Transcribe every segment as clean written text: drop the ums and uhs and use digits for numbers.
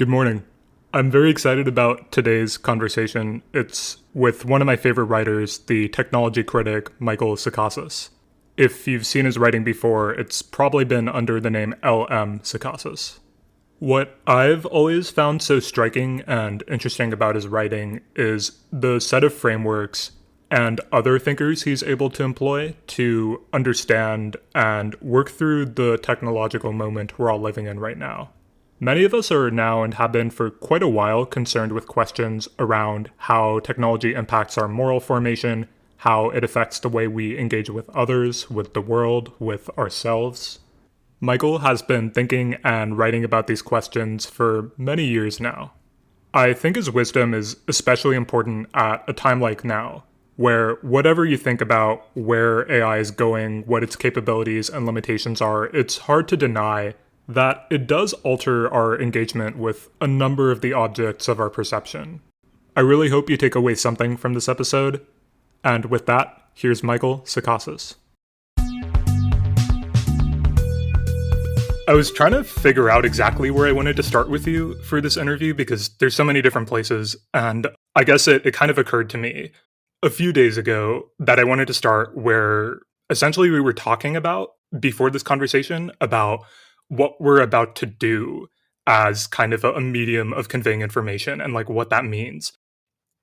Good morning. I'm very excited about today's conversation. It's with one of my favorite writers, the technology critic Michael Sacasas. If you've seen his writing before, it's probably been under the name L.M. Sacasas. What I've always found so striking and interesting about his writing is the set of frameworks and other thinkers he's able to employ to understand and work through the technological moment we're all living in right now. Many of us are now and have been for quite a while concerned with questions around how technology impacts our moral formation, how it affects the way we engage with others, with the world, with ourselves. Michael has been thinking and writing about these questions for many years now. I think his wisdom is especially important at a time like now, where whatever you think about where AI is going, what its capabilities and limitations are, it's hard to deny that it does alter our engagement with a number of the objects of our perception. I really hope you take away something from this episode. And with that, here's Michael Sacasas. I was trying to figure out exactly where I wanted to start with you for this interview because there's so many different places, and I guess it kind of occurred to me a few days ago that I wanted to start where essentially we were talking about, before this conversation, about what we're about to do as kind of a medium of conveying information and like what that means.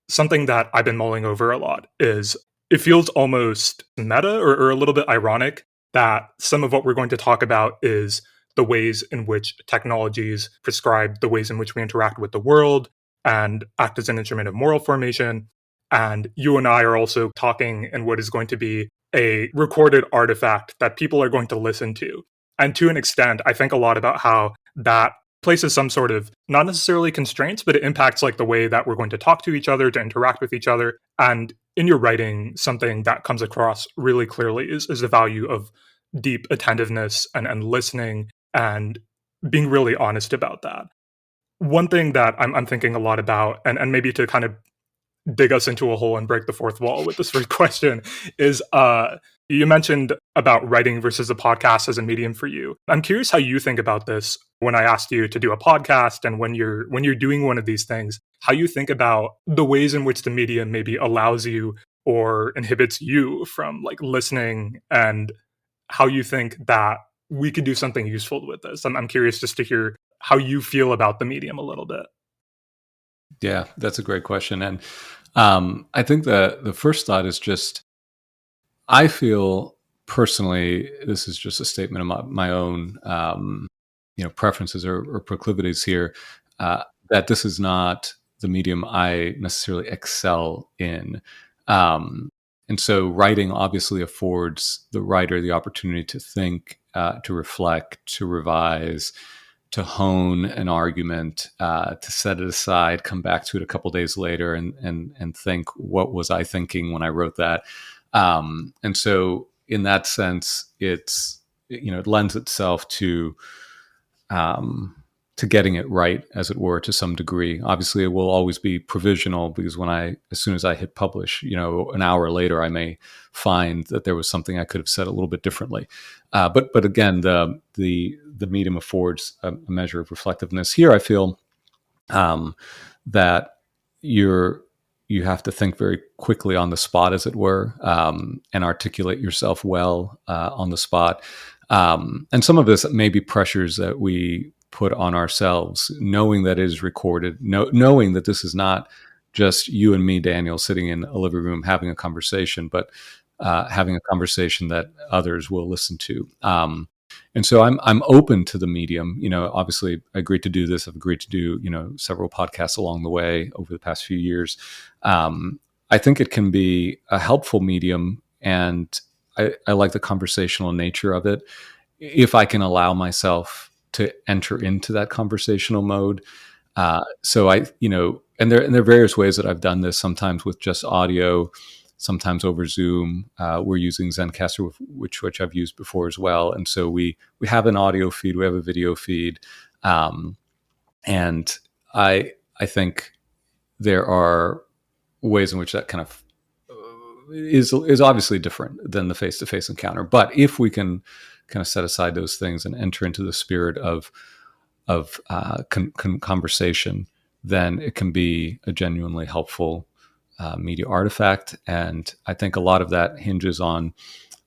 Something that I've been mulling over a lot is it feels almost meta or a little bit ironic that some of what we're going to talk about is the ways in which technologies prescribe the ways in which we interact with the world and act as an instrument of moral formation. And you and I are also talking in what is going to be a recorded artifact that people are going to listen to. And to an extent, I think a lot about how that places some sort of, not necessarily constraints, but it impacts like the way that we're going to talk to each other, to interact with each other. And in your writing, something that comes across really clearly is the value of deep attentiveness and listening and being really honest about that. One thing that I'm thinking a lot about, and maybe to kind of dig us into a hole and break the fourth wall with this first question, is you mentioned about writing versus a podcast as a medium for you. I'm curious how you think about this when I asked you to do a podcast and when you're doing one of these things, how you think about the ways in which the medium maybe allows you or inhibits you from like listening, and how you think that we could do something useful with this. I'm curious just to hear how you feel about the medium a little bit. Yeah, that's a great question. And I think the first thought is just, I feel personally, this is just a statement of my own, preferences or proclivities here, that this is not the medium I necessarily excel in. And so writing obviously affords the writer the opportunity to think, to reflect, to revise, to hone an argument, to set it aside, come back to it a couple days later and think, what was I thinking when I wrote that? And so in that sense, it lends itself to getting it right, as it were, to some degree. Obviously, it will always be provisional because as soon as I hit publish, an hour later, I may find that there was something I could have said a little bit differently. But again, the medium affords a measure of reflectiveness. Here, I feel that you have to think very quickly on the spot, as it were, and articulate yourself well on the spot. And some of this may be pressures that we put on ourselves, knowing that it is recorded, knowing that this is not just you and me, Daniel, sitting in a living room having a conversation, but having a conversation that others will listen to. And so I'm open to the medium. Obviously, I agreed to do this. I've agreed to do several podcasts along the way over the past few years. I think it can be a helpful medium, and I like the conversational nature of it. If I can allow myself to enter into that conversational mode. So and there are various ways that I've done this, sometimes with just audio, sometimes over Zoom. We're using Zencastr, which I've used before as well. And so we have an audio feed, we have a video feed. And I think there are ways in which that kind of is obviously different than the face-to-face encounter. But if we can kind of set aside those things and enter into the spirit of conversation, then it can be a genuinely helpful media artifact. And I think a lot of that hinges on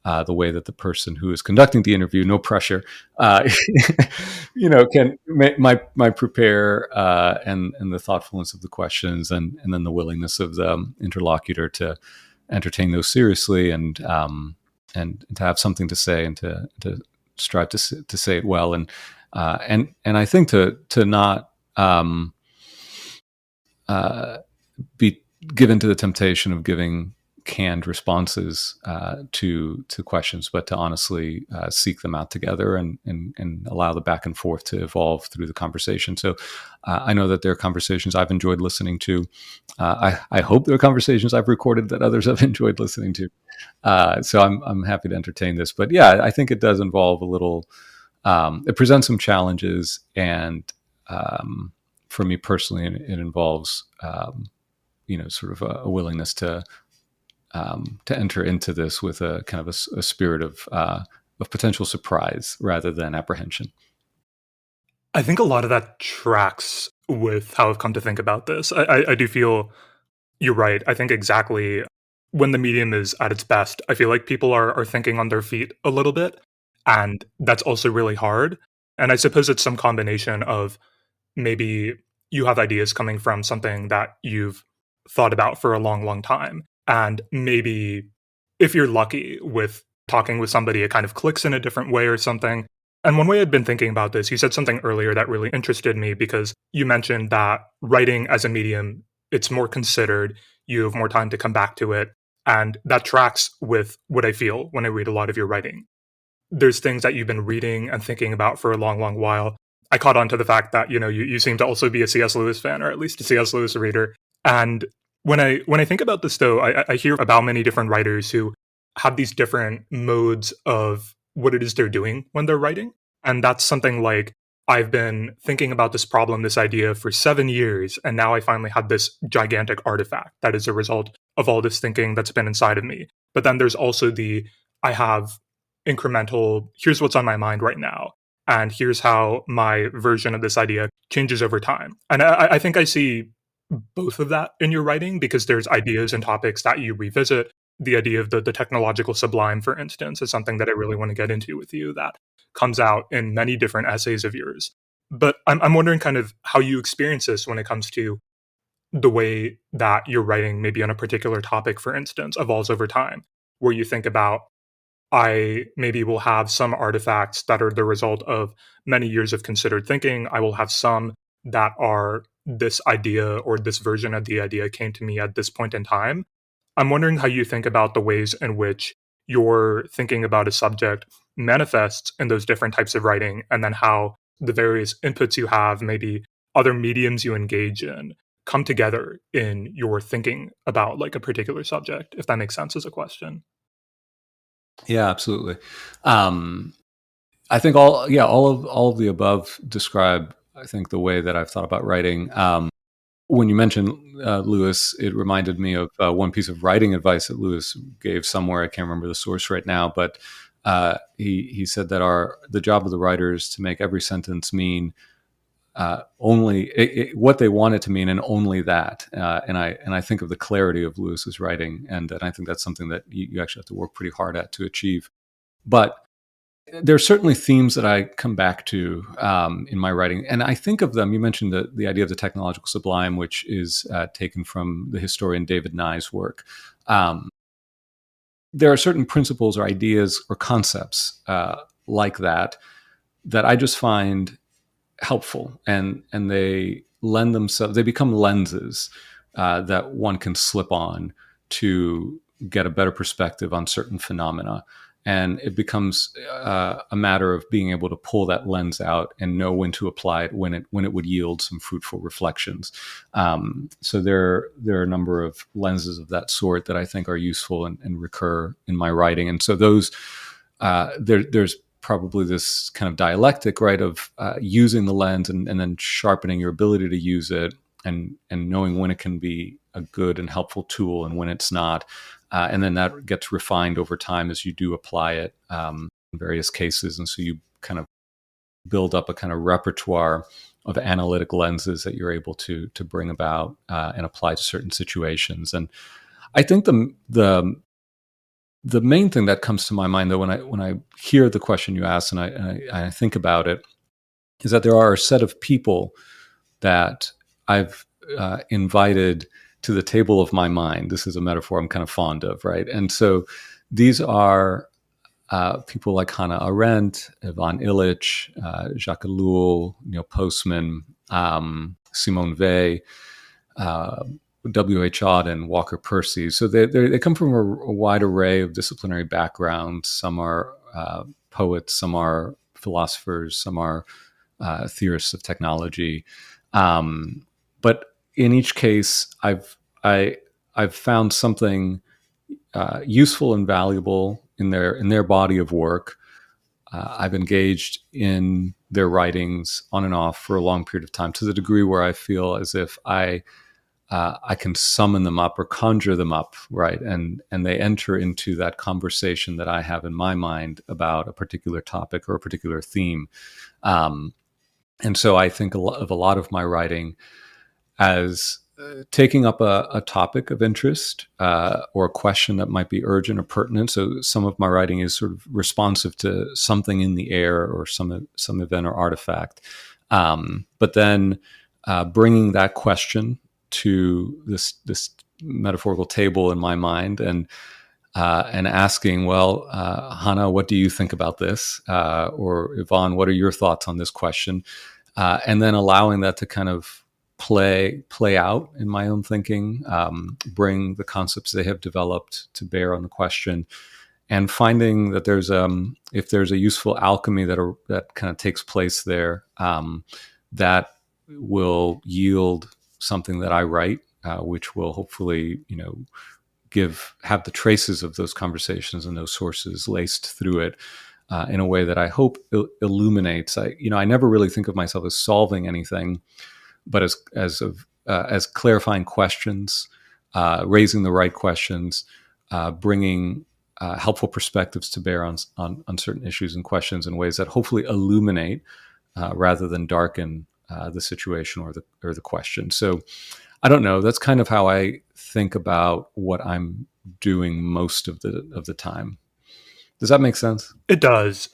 the way that the person who is conducting the interview, no pressure, might prepare, and the thoughtfulness of the questions, and then the willingness of the interlocutor to entertain those seriously, and to have something to say, and to strive to say it well, and I think to not be given to the temptation of giving canned responses to questions, but to honestly seek them out together, and allow the back and forth to evolve through the conversation. So I know that there are conversations I've enjoyed listening to. I hope there are conversations I've recorded that others have enjoyed listening to. So I'm happy to entertain this. But yeah, I think it does involve a little. It presents some challenges, and for me personally, it involves sort of a willingness to enter into this with a kind of a spirit of potential surprise rather than apprehension. I think a lot of that tracks with how I've come to think about this. I do feel you're right. I think exactly when the medium is at its best, I feel like people are thinking on their feet a little bit. And that's also really hard. And I suppose it's some combination of maybe you have ideas coming from something that you've thought about for a long, long time. And maybe if you're lucky with talking with somebody, it kind of clicks in a different way or something. And one way I'd been thinking about this, you said something earlier that really interested me, because you mentioned that writing as a medium, it's more considered, you have more time to come back to it. And that tracks with what I feel when I read a lot of your writing. There's things that you've been reading and thinking about for a long, long while. I caught on to the fact that, you seem to also be a C.S. Lewis fan, or at least a C.S. Lewis reader. And when I think about this, though, I hear about many different writers who have these different modes of what it is they're doing when they're writing. And that's something like, I've been thinking about this problem, this idea for 7 years, and now I finally have this gigantic artifact that is a result of all this thinking that's been inside of me. But then there's also I have incremental, here's what's on my mind right now, and here's how my version of this idea changes over time. And I think I see both of that in your writing, because there's ideas and topics that you revisit. The idea of the technological sublime, for instance, is something that I really want to get into with you, that comes out in many different essays of yours. But I'm wondering kind of how you experience this when it comes to the way that you're writing, maybe on a particular topic, for instance, evolves over time, where you think about, I maybe will have some artifacts that are the result of many years of considered thinking. I will have some that are this idea, or this version of the idea came to me at this point in time. I'm wondering how you think about the ways in which your thinking about a subject manifests in those different types of writing, and then how the various inputs you have, maybe other mediums you engage in, come together in your thinking about like a particular subject, if that makes sense as a question. Yeah, absolutely. I think all of the above describe, I think, the way that I've thought about writing. When you mentioned Lewis, it reminded me of one piece of writing advice that Lewis gave somewhere. I can't remember the source right now, but he said that the job of the writer is to make every sentence mean only what they want it to mean, and only that. And I think of the clarity of Lewis's writing, and I think that's something that you actually have to work pretty hard at to achieve. But there are certainly themes that I come back to in my writing, and I think of them. You mentioned the idea of the technological sublime, which is taken from the historian David Nye's work. There are certain principles or ideas or concepts like that I just find helpful, and they lend themselves. They become lenses that one can slip on to get a better perspective on certain phenomena. And it becomes a matter of being able to pull that lens out and know when to apply it, when it would yield some fruitful reflections. So there are a number of lenses of that sort that I think are useful and recur in my writing. And so those there's probably this kind of dialectic, right, of using the lens and then sharpening your ability to use it, and knowing when it can be a good and helpful tool and when it's not. And then that gets refined over time as you do apply it in various cases. And so you kind of build up a kind of repertoire of analytic lenses that you're able to bring about and apply to certain situations. And I think the main thing that comes to my mind, though, when I hear the question you asked and I think about it, is that there are a set of people that I've invited to the table of my mind. This is a metaphor I'm kind of fond of, right? And so these are people like Hannah Arendt, Ivan Illich, Jacques Ellul, Neil Postman, Simone Weil, W.H. Auden, Walker Percy. So they come from a wide array of disciplinary backgrounds. Some are poets, some are philosophers, some are theorists of technology. But in each case, I've found something useful and valuable in their body of work. I've engaged in their writings on and off for a long period of time, to the degree where I feel as if I can summon them up or conjure them up, right? And they enter into that conversation that I have in my mind about a particular topic or a particular theme. And so I think of a lot of my writing as taking up a topic of interest or a question that might be urgent or pertinent. So some of my writing is sort of responsive to something in the air or some event or artifact. But then bringing that question to this metaphorical table in my mind and asking, well, Hannah, what do you think about this? Or Yvonne, what are your thoughts on this question? And then allowing that to kind of play out in my own thinking, bring the concepts they have developed to bear on the question, and finding that if there's a useful alchemy that kind of takes place there, that will yield something that I write, which will hopefully, have the traces of those conversations and those sources laced through it in a way that I hope illuminates. I never really think of myself as solving anything, but as clarifying questions, raising the right questions, bringing helpful perspectives to bear on certain issues and questions in ways that hopefully illuminate rather than darken the situation or the question. So I don't know. That's kind of how I think about what I'm doing most of the time. Does that make sense? It does.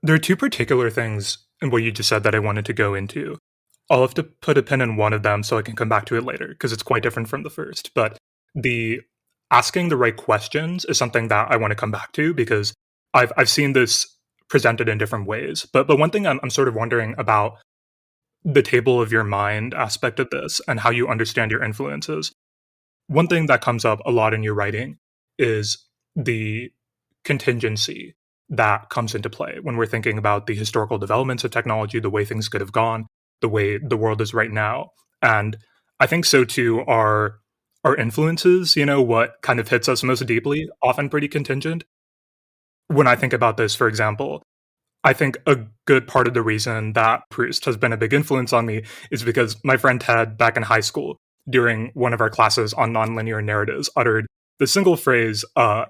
There are two particular things in what you just said that I wanted to go into. I'll have to put a pin in one of them so I can come back to it later, because it's quite different from the first. But the asking the right questions is something that I want to come back to, because I've seen this presented in different ways. But one thing I'm sort of wondering about the table of your mind aspect of this and how you understand your influences. One thing that comes up a lot in your writing is the contingency that comes into play when we're thinking about the historical developments of technology, the way things could have gone, the way the world is right now. And I think so too are our influences, what kind of hits us most deeply, often pretty contingent. When I think about this, for example, I think a good part of the reason that Proust has been a big influence on me is because my friend Ted, back in high school, during one of our classes on nonlinear narratives, uttered the single phrase,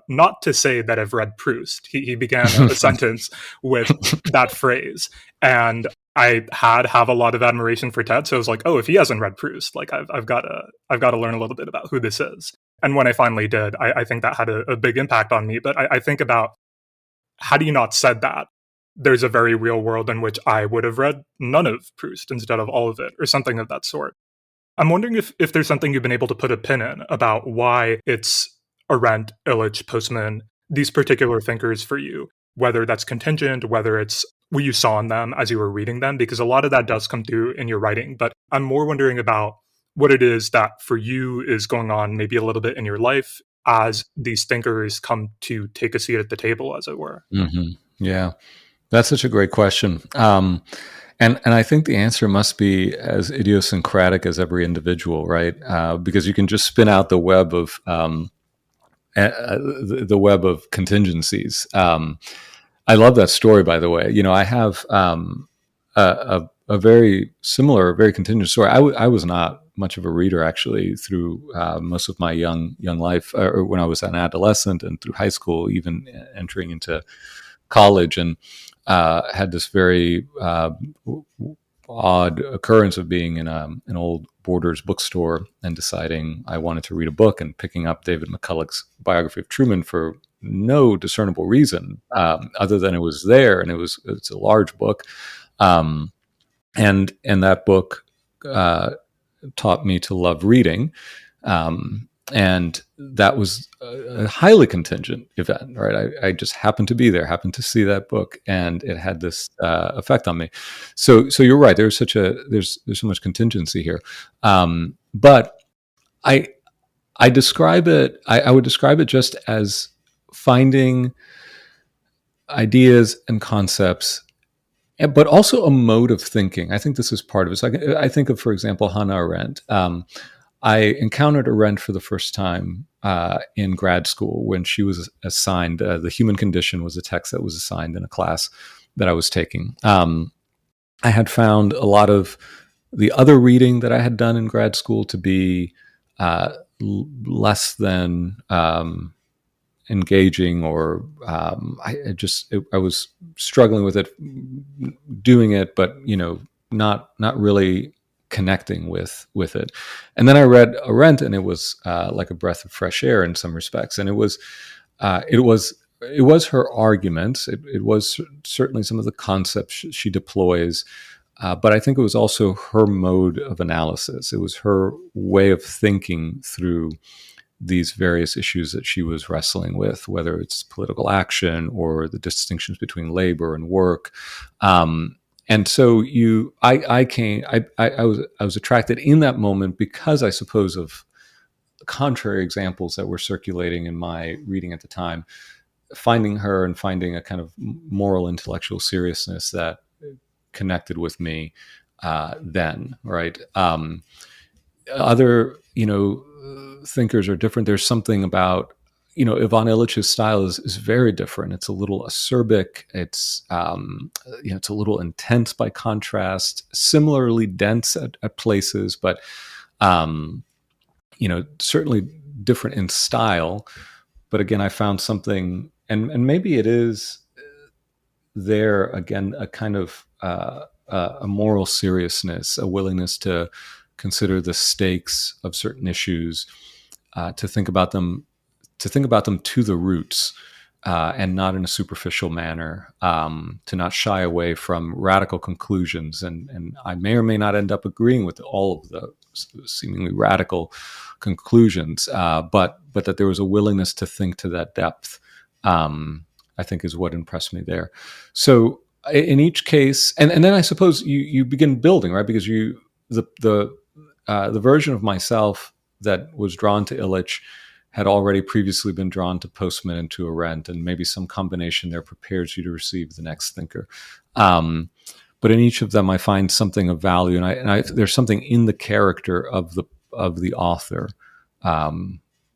not to say that I've read Proust. He began a sentence with that phrase. And I have a lot of admiration for Ted. So I was like, oh, if he hasn't read Proust, like I've got to learn a little bit about who this is. And when I finally did, I think that had a big impact on me. But I think about, had he not said that, there's a very real world in which I would have read none of Proust instead of all of it, or something of that sort. I'm wondering if there's something you've been able to put a pin in about why it's Arendt, Illich, Postman, these particular thinkers for you, whether that's contingent, whether it's what you saw in them as you were reading them, because a lot of that does come through in your writing. But I'm more wondering about what it is that for you is going on maybe a little bit in your life as these thinkers come to take a seat at the table, as it were. Mm-hmm. Yeah. That's such a great question. And I think the answer must be as idiosyncratic as every individual, right? Because you can just spin out the web of contingencies. I love that story, by the way. I have a very similar, very contingent story. I was not much of a reader, actually, through most of my young life, or when I was an adolescent and through high school, even entering into college, and had this very odd occurrence of being in an old Borders bookstore and deciding I wanted to read a book and picking up David McCulloch's biography of Truman for no discernible reason other than it was there, and it's a large book, and that book taught me to love reading. And that was a highly contingent event, right? I just happened to be there, happened to see that book, and it had this effect on me. So you're right. There's so much contingency here, but I describe it. I would describe it just as finding ideas and concepts, but also a mode of thinking. I think this is part of it. So I think of, for example, Hannah Arendt. I encountered Arendt for the first time in grad school when she was assigned, The Human Condition was a text that was assigned in a class that I was taking. I had found a lot of the other reading that I had done in grad school to be less than engaging, or I was struggling with it, doing it, but not really connecting with it. And then I read Arendt, and it was like a breath of fresh air in some respects. And it was her arguments. It was certainly some of the concepts she deploys, but I think it was also her mode of analysis. It was her way of thinking through these various issues that she was wrestling with, whether it's political action or the distinctions between labor and work. And so I was attracted in that moment because I suppose of contrary examples that were circulating in my reading at the time, finding her and finding a kind of moral intellectual seriousness that connected with me then, right? Other, thinkers are different. There's something about, Ivan Illich's style is very different. It's a little acerbic. It's, it's a little intense by contrast, similarly dense at places, but, certainly different in style. But again, I found something, and maybe it is there again, a kind of a moral seriousness, a willingness to consider the stakes of certain issues, to think about them to the roots, and not in a superficial manner, to not shy away from radical conclusions. And I may or may not end up agreeing with all of the seemingly radical conclusions, but that there was a willingness to think to that depth, I think is what impressed me there. So in each case, and then I suppose you begin building, right? Because the version of myself that was drawn to Illich had already previously been drawn to Postman and to Arendt, and maybe some combination there prepares you to receive the next thinker. But in each of them, I find something of value, and there's something in the character of the author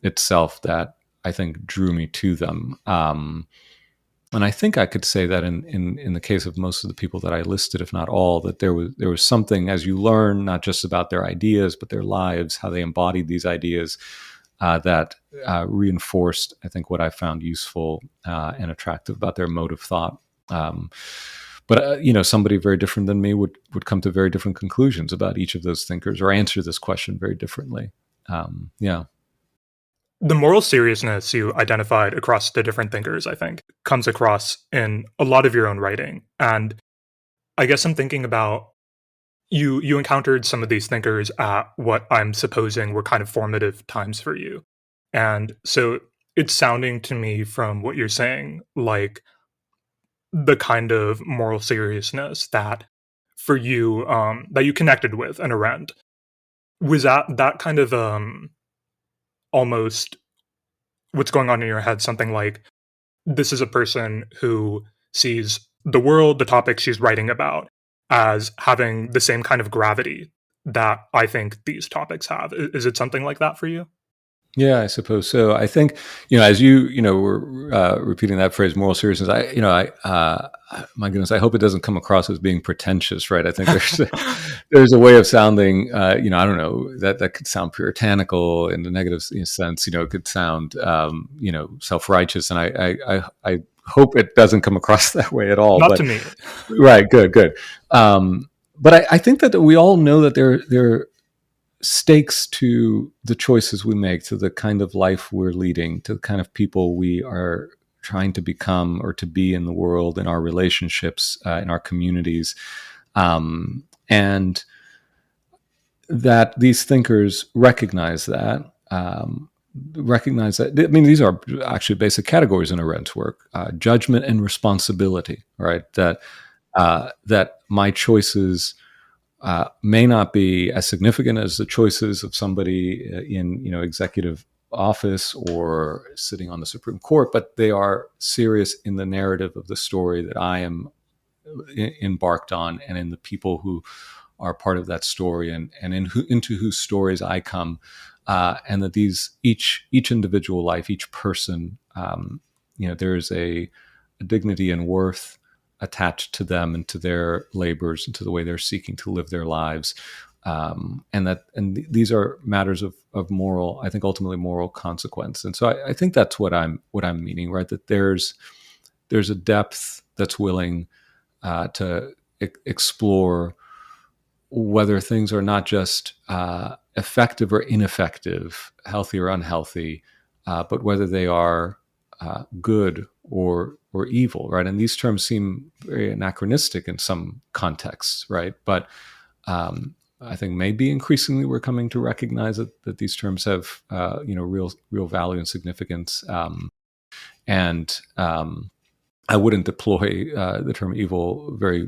itself that I think drew me to them. And I think I could say that in the case of most of the people that I listed, if not all, that there was something, as you learn, not just about their ideas, but their lives, how they embodied these ideas, that reinforced, I think, what I found useful and attractive about their mode of thought. But somebody very different than me would come to very different conclusions about each of those thinkers, or answer this question very differently. Yeah. The moral seriousness you identified across the different thinkers, I think, comes across in a lot of your own writing. And I guess I'm thinking about you encountered some of these thinkers at what I'm supposing were kind of formative times for you. And so it's sounding to me from what you're saying like the kind of moral seriousness that for you, that you connected with in Arendt. Was that kind of almost what's going on in your head, something like, this is a person who sees the world, the topic she's writing about, as having the same kind of gravity that I think these topics have. Is it something like that for you? Yeah, I suppose so. I think, as you were repeating that phrase, moral seriousness, my goodness, I hope it doesn't come across as being pretentious, right? I think there's a way of sounding, I don't know, that could sound puritanical in the negative sense. It could sound, self-righteous. And I hope it doesn't come across that way at all. Not But to me. right, good. But I think that we all know that there are stakes to the choices we make, to the kind of life we're leading, to the kind of people we are trying to become or to be in the world, in our relationships, in our communities, and that these thinkers recognize that. Recognize that. I mean, these are actually basic categories in Arendt's work: judgment and responsibility. Right? That my choices may not be as significant as the choices of somebody in executive office or sitting on the Supreme Court, but they are serious in the narrative of the story that I am embarked on, and in the people who are part of that story, and into whose stories I come, and that each individual life, each person, there is a dignity and worth attached to them and to their labors and to the way they're seeking to live their lives, and these are matters of moral, I think, ultimately moral consequence. And so I think that's what I'm meaning, right? That there's a depth that's willing to explore whether things are not just effective or ineffective, healthy or unhealthy, but whether they are good or evil, right? And these terms seem very anachronistic in some contexts, right? But I think maybe increasingly we're coming to recognize that these terms have real value and significance, and I wouldn't deploy the term evil very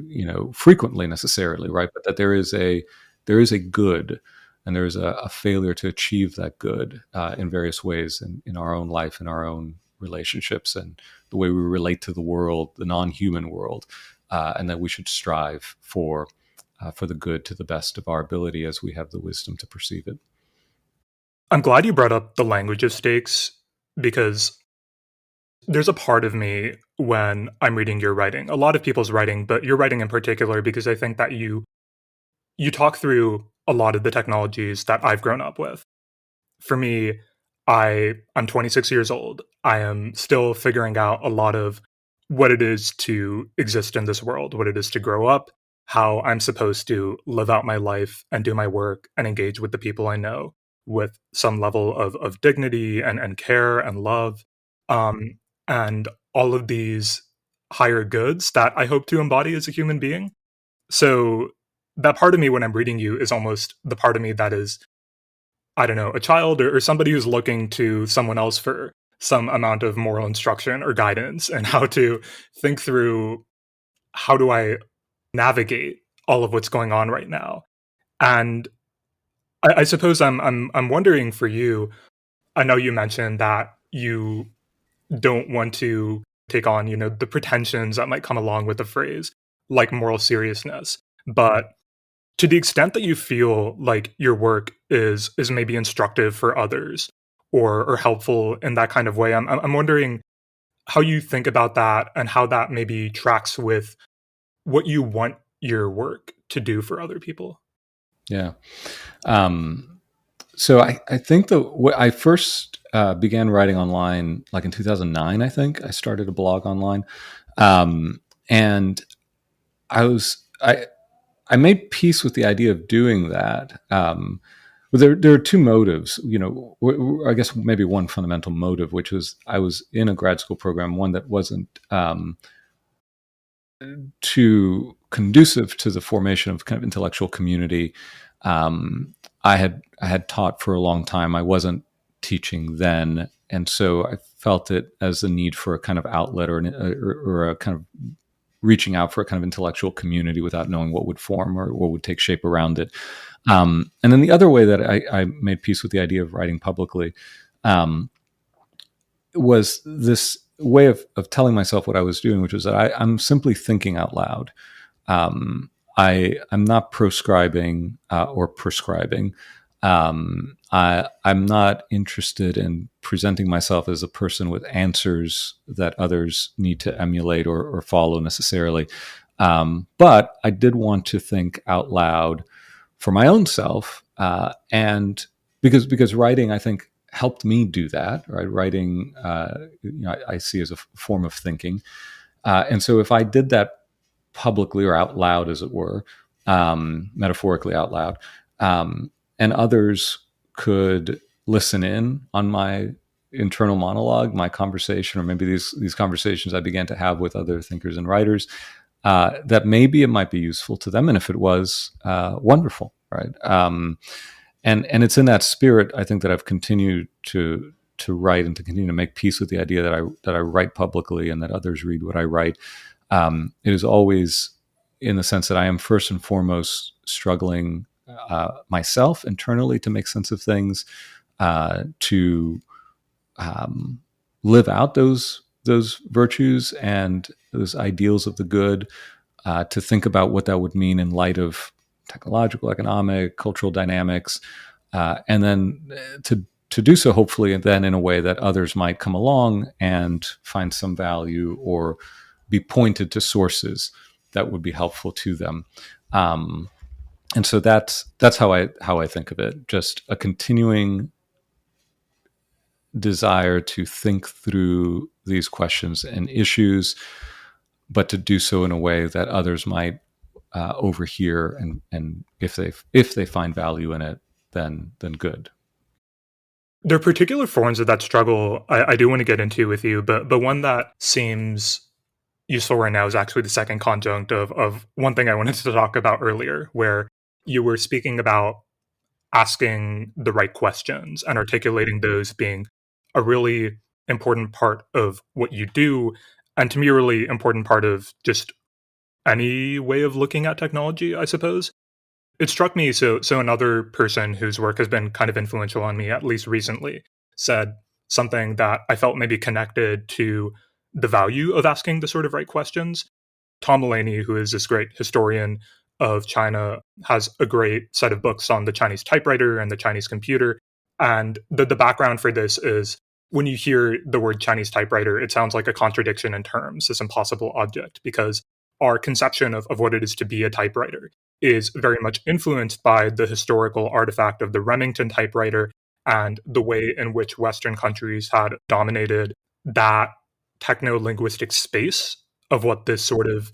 frequently necessarily, right? But that there is a good, and there is a failure to achieve that good in various ways in our own life, in our own relationships, and the way we relate to the world, the non-human world, and that we should strive for the good to the best of our ability as we have the wisdom to perceive it. I'm glad you brought up the language of stakes, because there's a part of me when I'm reading your writing, a lot of people's writing, but your writing in particular, because I think that you talk through a lot of the technologies that I've grown up with. For me, I'm 26 years old. I am still figuring out a lot of what it is to exist in this world, what it is to grow up, how I'm supposed to live out my life and do my work and engage with the people I know with some level of dignity and care and love, and all of these higher goods that I hope to embody as a human being. So that part of me when I'm reading you is almost the part of me that is, I don't know, a child or somebody who's looking to someone else for some amount of moral instruction or guidance, and how to think through, how do I navigate all of what's going on right now. And I suppose I'm wondering for you, I know you mentioned that you don't want to take on, the pretensions that might come along with the phrase, like moral seriousness. But to the extent that you feel like your work is maybe instructive for others, or helpful in that kind of way, I'm wondering how you think about that, and how that maybe tracks with what you want your work to do for other people. Yeah. So I think I first began writing online like in 2009. I think I started a blog online, and I made peace with the idea of doing that. But there are two motives, I guess maybe one fundamental motive, which was I was in a grad school program, one that wasn't too conducive to the formation of kind of intellectual community. I had taught for a long time. I wasn't teaching then, and so I felt it as the need for a kind of outlet, or a kind of reaching out for a kind of intellectual community without knowing what would form or what would take shape around it. And then the other way that I made peace with the idea of writing publicly was this way of telling myself what I was doing, which was that I'm simply thinking out loud. I'm not proscribing or prescribing. I'm not interested in presenting myself as a person with answers that others need to emulate or follow necessarily. But I did want to think out loud for my own self, and because writing, I think, helped me do that. Right, writing, I see as a form of thinking, and so if I did that publicly or out loud, as it were, metaphorically out loud, and others could listen in on my internal monologue, my conversation, or maybe these conversations I began to have with other thinkers and writers, that maybe it might be useful to them, and if it was, wonderful, right? And it's in that spirit, I think, that I've continued to write and to continue to make peace with the idea that I write publicly and that others read what I write. It is always in the sense that I am first and foremost struggling myself internally to make sense of things, to live out those virtues and those ideals of the good, to think about what that would mean in light of technological, economic, cultural dynamics, and then to do so hopefully, and then in a way that others might come along and find some value or be pointed to sources that would be helpful to them. And so that's how I think of it. Just a continuing desire to think through these questions and issues, but to do so in a way that others might overhear, and if they find value in it, then good. There are particular forms of that struggle I do want to get into with you, but one that seems useful right now is actually the second conjunct of one thing I wanted to talk about earlier, where you were speaking about asking the right questions and articulating those being a really important part of what you do, and to me, a really important part of just any way of looking at technology, I suppose. It struck me, so another person whose work has been kind of influential on me, at least recently, said something that I felt maybe connected to the value of asking the sort of right questions. Tom Mulaney, who is this great historian of China, has a great set of books on the Chinese typewriter and the Chinese computer. And the background for this is when you hear the word Chinese typewriter, it sounds like a contradiction in terms, this impossible object, because our conception of what it is to be a typewriter is very much influenced by the historical artifact of the Remington typewriter and the way in which Western countries had dominated that techno-linguistic space of what this sort of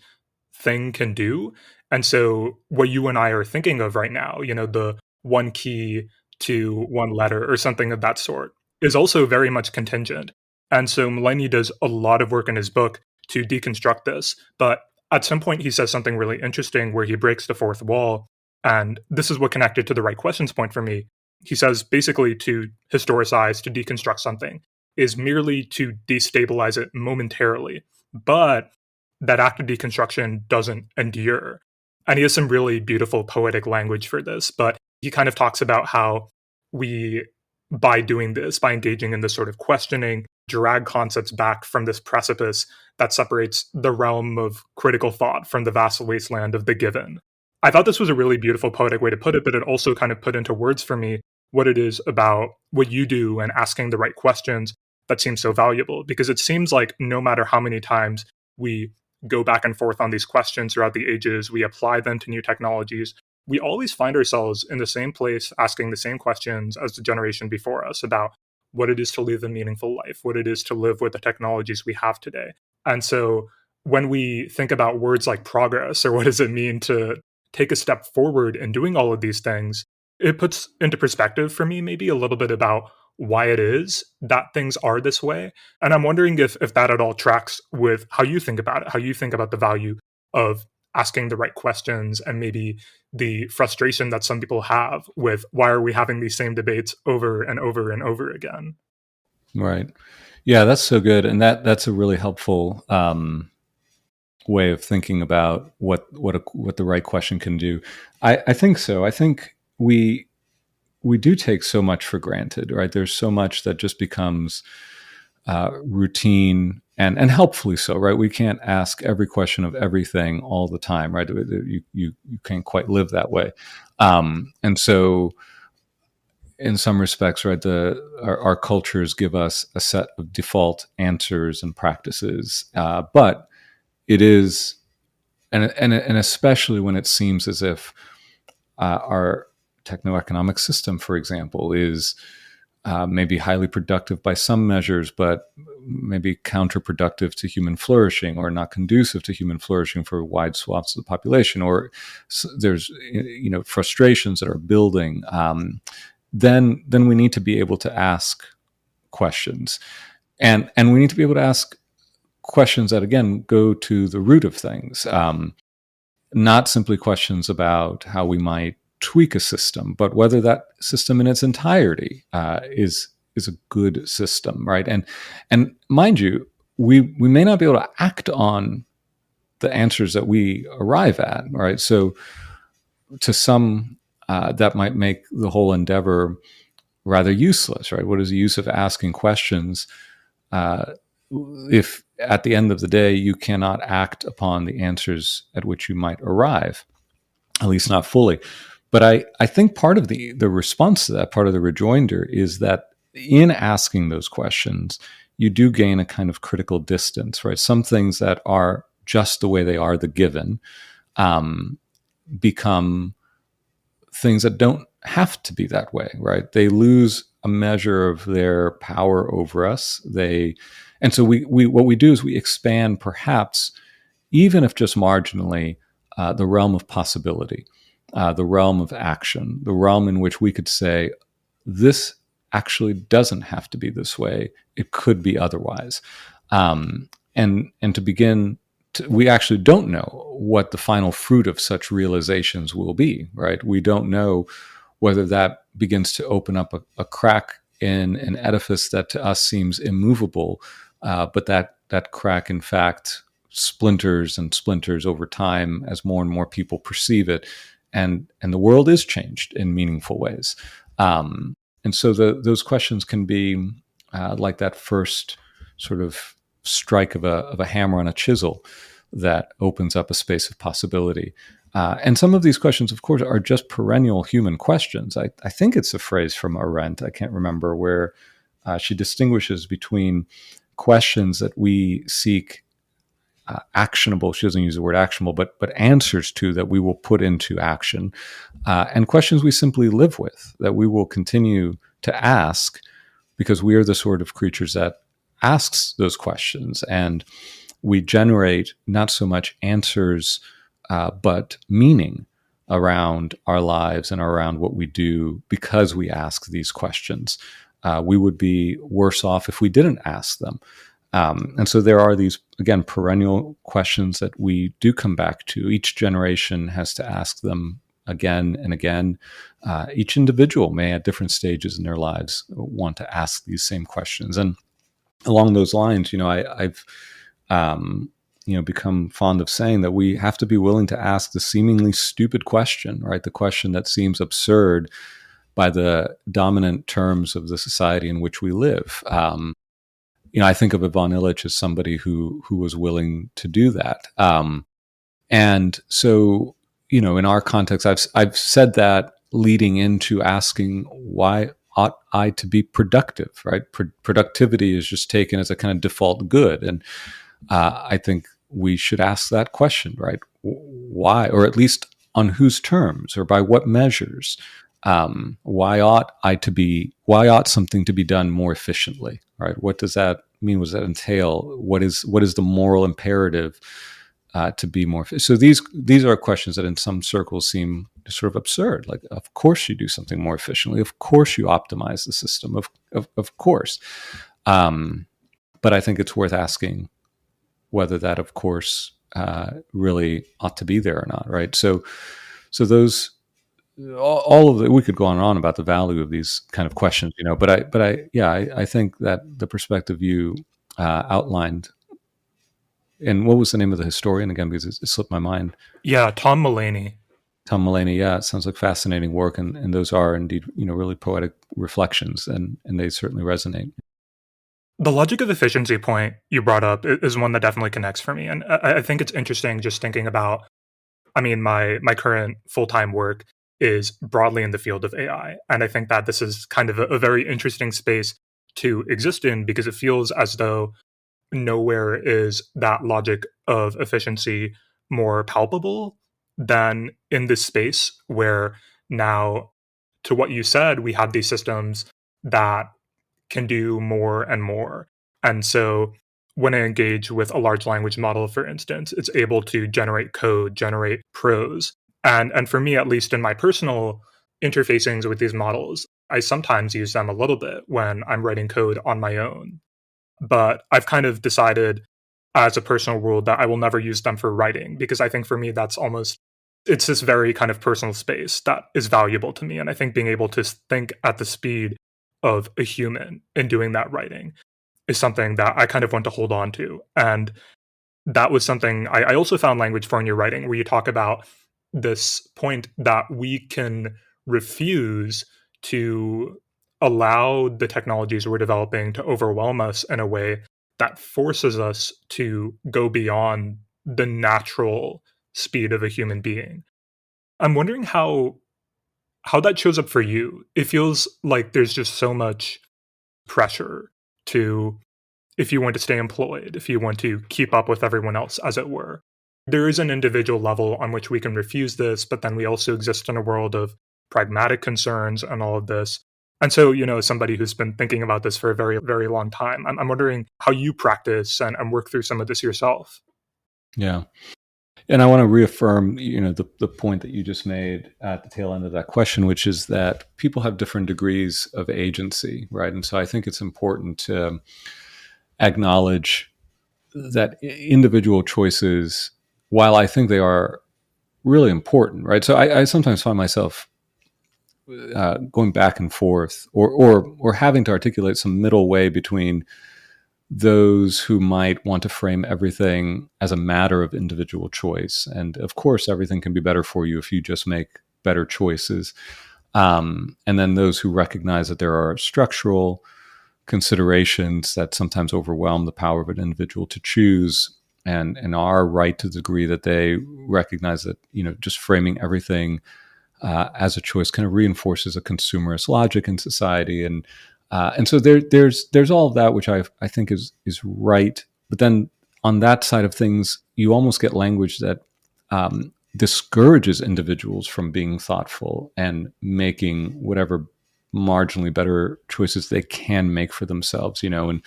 thing can do. And so what you and I are thinking of right now, the one key to one letter or something of that sort, is also very much contingent. And so Mulaney does a lot of work in his book to deconstruct this. But at some point, he says something really interesting where he breaks the fourth wall. And this is what connected to the right questions point for me. He says basically to historicize, to deconstruct something, is merely to destabilize it momentarily. But that act of deconstruction doesn't endure. And he has some really beautiful poetic language for this. But he kind of talks about how we, by doing this, by engaging in this sort of questioning, drag concepts back from this precipice that separates the realm of critical thought from the vast wasteland of the given. I thought this was a really beautiful poetic way to put it, but it also kind of put into words for me what it is about what you do and asking the right questions that seems so valuable. Because it seems like no matter how many times we go back and forth on these questions throughout the ages, we apply them to new technologies, we always find ourselves in the same place asking the same questions as the generation before us about what it is to live a meaningful life, what it is to live with the technologies we have today. And so when we think about words like progress, or what does it mean to take a step forward in doing all of these things, it puts into perspective for me maybe a little bit about why it is that things are this way. And I'm wondering if that at all tracks with how you think about it, how you think about the value of asking the right questions, and maybe the frustration that some people have with why are we having these same debates over and over and over again. Right. Yeah, that's so good. And that's a really helpful way of thinking about what the right question can do. I think so. I think we do take so much for granted, right? There's so much that just becomes routine and helpfully so, right? We can't ask every question of everything all the time, right? You can't quite live that way. And so in some respects, right, our cultures give us a set of default answers and practices, but it is, and especially when it seems as if our techno-economic system, for example, is maybe highly productive by some measures, but maybe counterproductive to human flourishing, or not conducive to human flourishing for wide swaths of the population, or there's frustrations that are building, then we need to be able to ask questions, and we need to be able to ask questions that, again, go to the root of things, not simply questions about how we might tweak a system, but whether that system in its entirety is a good system, right? And mind you, we may not be able to act on the answers that we arrive at, right? So to some, that might make the whole endeavor rather useless, right? What is the use of asking questions if at the end of the day you cannot act upon the answers at which you might arrive, at least not fully? But I think part of the response to that, part of the rejoinder, is that in asking those questions, you do gain a kind of critical distance, right? Some things that are just the way they are, the given, become things that don't have to be that way, right? They lose a measure of their power over us. And so we what we do is we expand, perhaps, even if just marginally, the realm of possibility, the realm of action, the realm in which we could say, this actually doesn't have to be this way. It could be otherwise. And to begin, we actually don't know what the final fruit of such realizations will be, right? We don't know whether that begins to open up a crack in an edifice that to us seems immovable, but that crack, in fact, splinters and splinters over time as more and more people perceive it, and the world is changed in meaningful ways. And so those questions can be like that first sort of strike of a hammer on a chisel that opens up a space of possibility. And some of these questions, of course, are just perennial human questions. I think it's a phrase from Arendt, I can't remember, where she distinguishes between questions that we seek actionable, she doesn't use the word actionable, but answers to, that we will put into action, and questions we simply live with, that we will continue to ask, because we are the sort of creatures that asks those questions, and we generate not so much answers, but meaning around our lives and around what we do because we ask these questions. We would be worse off if we didn't ask them. And so there are these, again, perennial questions that we do come back to. Each generation has to ask them again and again. Each individual may, at different stages in their lives, want to ask these same questions. And along those lines, I've become fond of saying that we have to be willing to ask the seemingly stupid question, right? The question that seems absurd by the dominant terms of the society in which we live. I think of Ivan Illich as somebody who was willing to do that. And so, in our context, I've said that leading into asking, why ought I to be productive, right? Productivity is just taken as a kind of default good. And I think we should ask that question, right? Why, or at least on whose terms, or by what measures? Why ought something to be done more efficiently, right? What does that mean? What does that entail? What is the moral imperative to be more efficient? So these are questions that in some circles seem sort of absurd. Like, of course you do something more efficiently. Of course you optimize the system. Of course. But I think it's worth asking whether that, of course, really ought to be there or not, right? So those, all of we could go on and on about the value of these kind of questions, but I think that the perspective you outlined, and what was the name of the historian again, because it slipped my mind? Yeah, Tom Mulaney. Tom Mulaney, yeah, it sounds like fascinating work, and those are indeed, really poetic reflections, and they certainly resonate. The logic of efficiency point you brought up is one that definitely connects for me, and I think it's interesting just thinking about, my current full-time work is broadly in the field of AI, and I think that this is kind of a very interesting space to exist in, because it feels as though nowhere is that logic of efficiency more palpable than in this space, where now, to what you said, we have these systems that can do more and more. And so when I engage with a large language model, for instance, it's able to generate code, generate prose. And for me, at least in my personal interfacings with these models, I sometimes use them a little bit when I'm writing code on my own. But I've kind of decided as a personal rule that I will never use them for writing, because I think for me that's almost, it's this very kind of personal space that is valuable to me. And I think being able to think at the speed of a human in doing that writing is something that I kind of want to hold on to. And that was something I also found language for in your writing, where you talk about this point that we can refuse to allow the technologies we're developing to overwhelm us in a way that forces us to go beyond the natural speed of a human being. I'm wondering how that shows up for you. It feels like there's just so much pressure to, if you want to stay employed, if you want to keep up with everyone else, as it were. There is an individual level on which we can refuse this, but then we also exist in a world of pragmatic concerns and all of this. And so, as somebody who's been thinking about this for a very, very long time, I'm wondering how you practice and work through some of this yourself. Yeah. And I want to reaffirm, the point that you just made at the tail end of that question, which is that people have different degrees of agency, right? And so I think it's important to acknowledge that individual choices, while I think they are really important, right? So I sometimes find myself going back and forth, or having to articulate some middle way between those who might want to frame everything as a matter of individual choice. And of course, everything can be better for you if you just make better choices. And then those who recognize that there are structural considerations that sometimes overwhelm the power of an individual to choose, and are right to the degree that they recognize that, just framing everything as a choice kind of reinforces a consumerist logic in society. And so there's all of that, which I think is right. But then on that side of things, you almost get language that discourages individuals from being thoughtful and making whatever marginally better choices they can make for themselves. And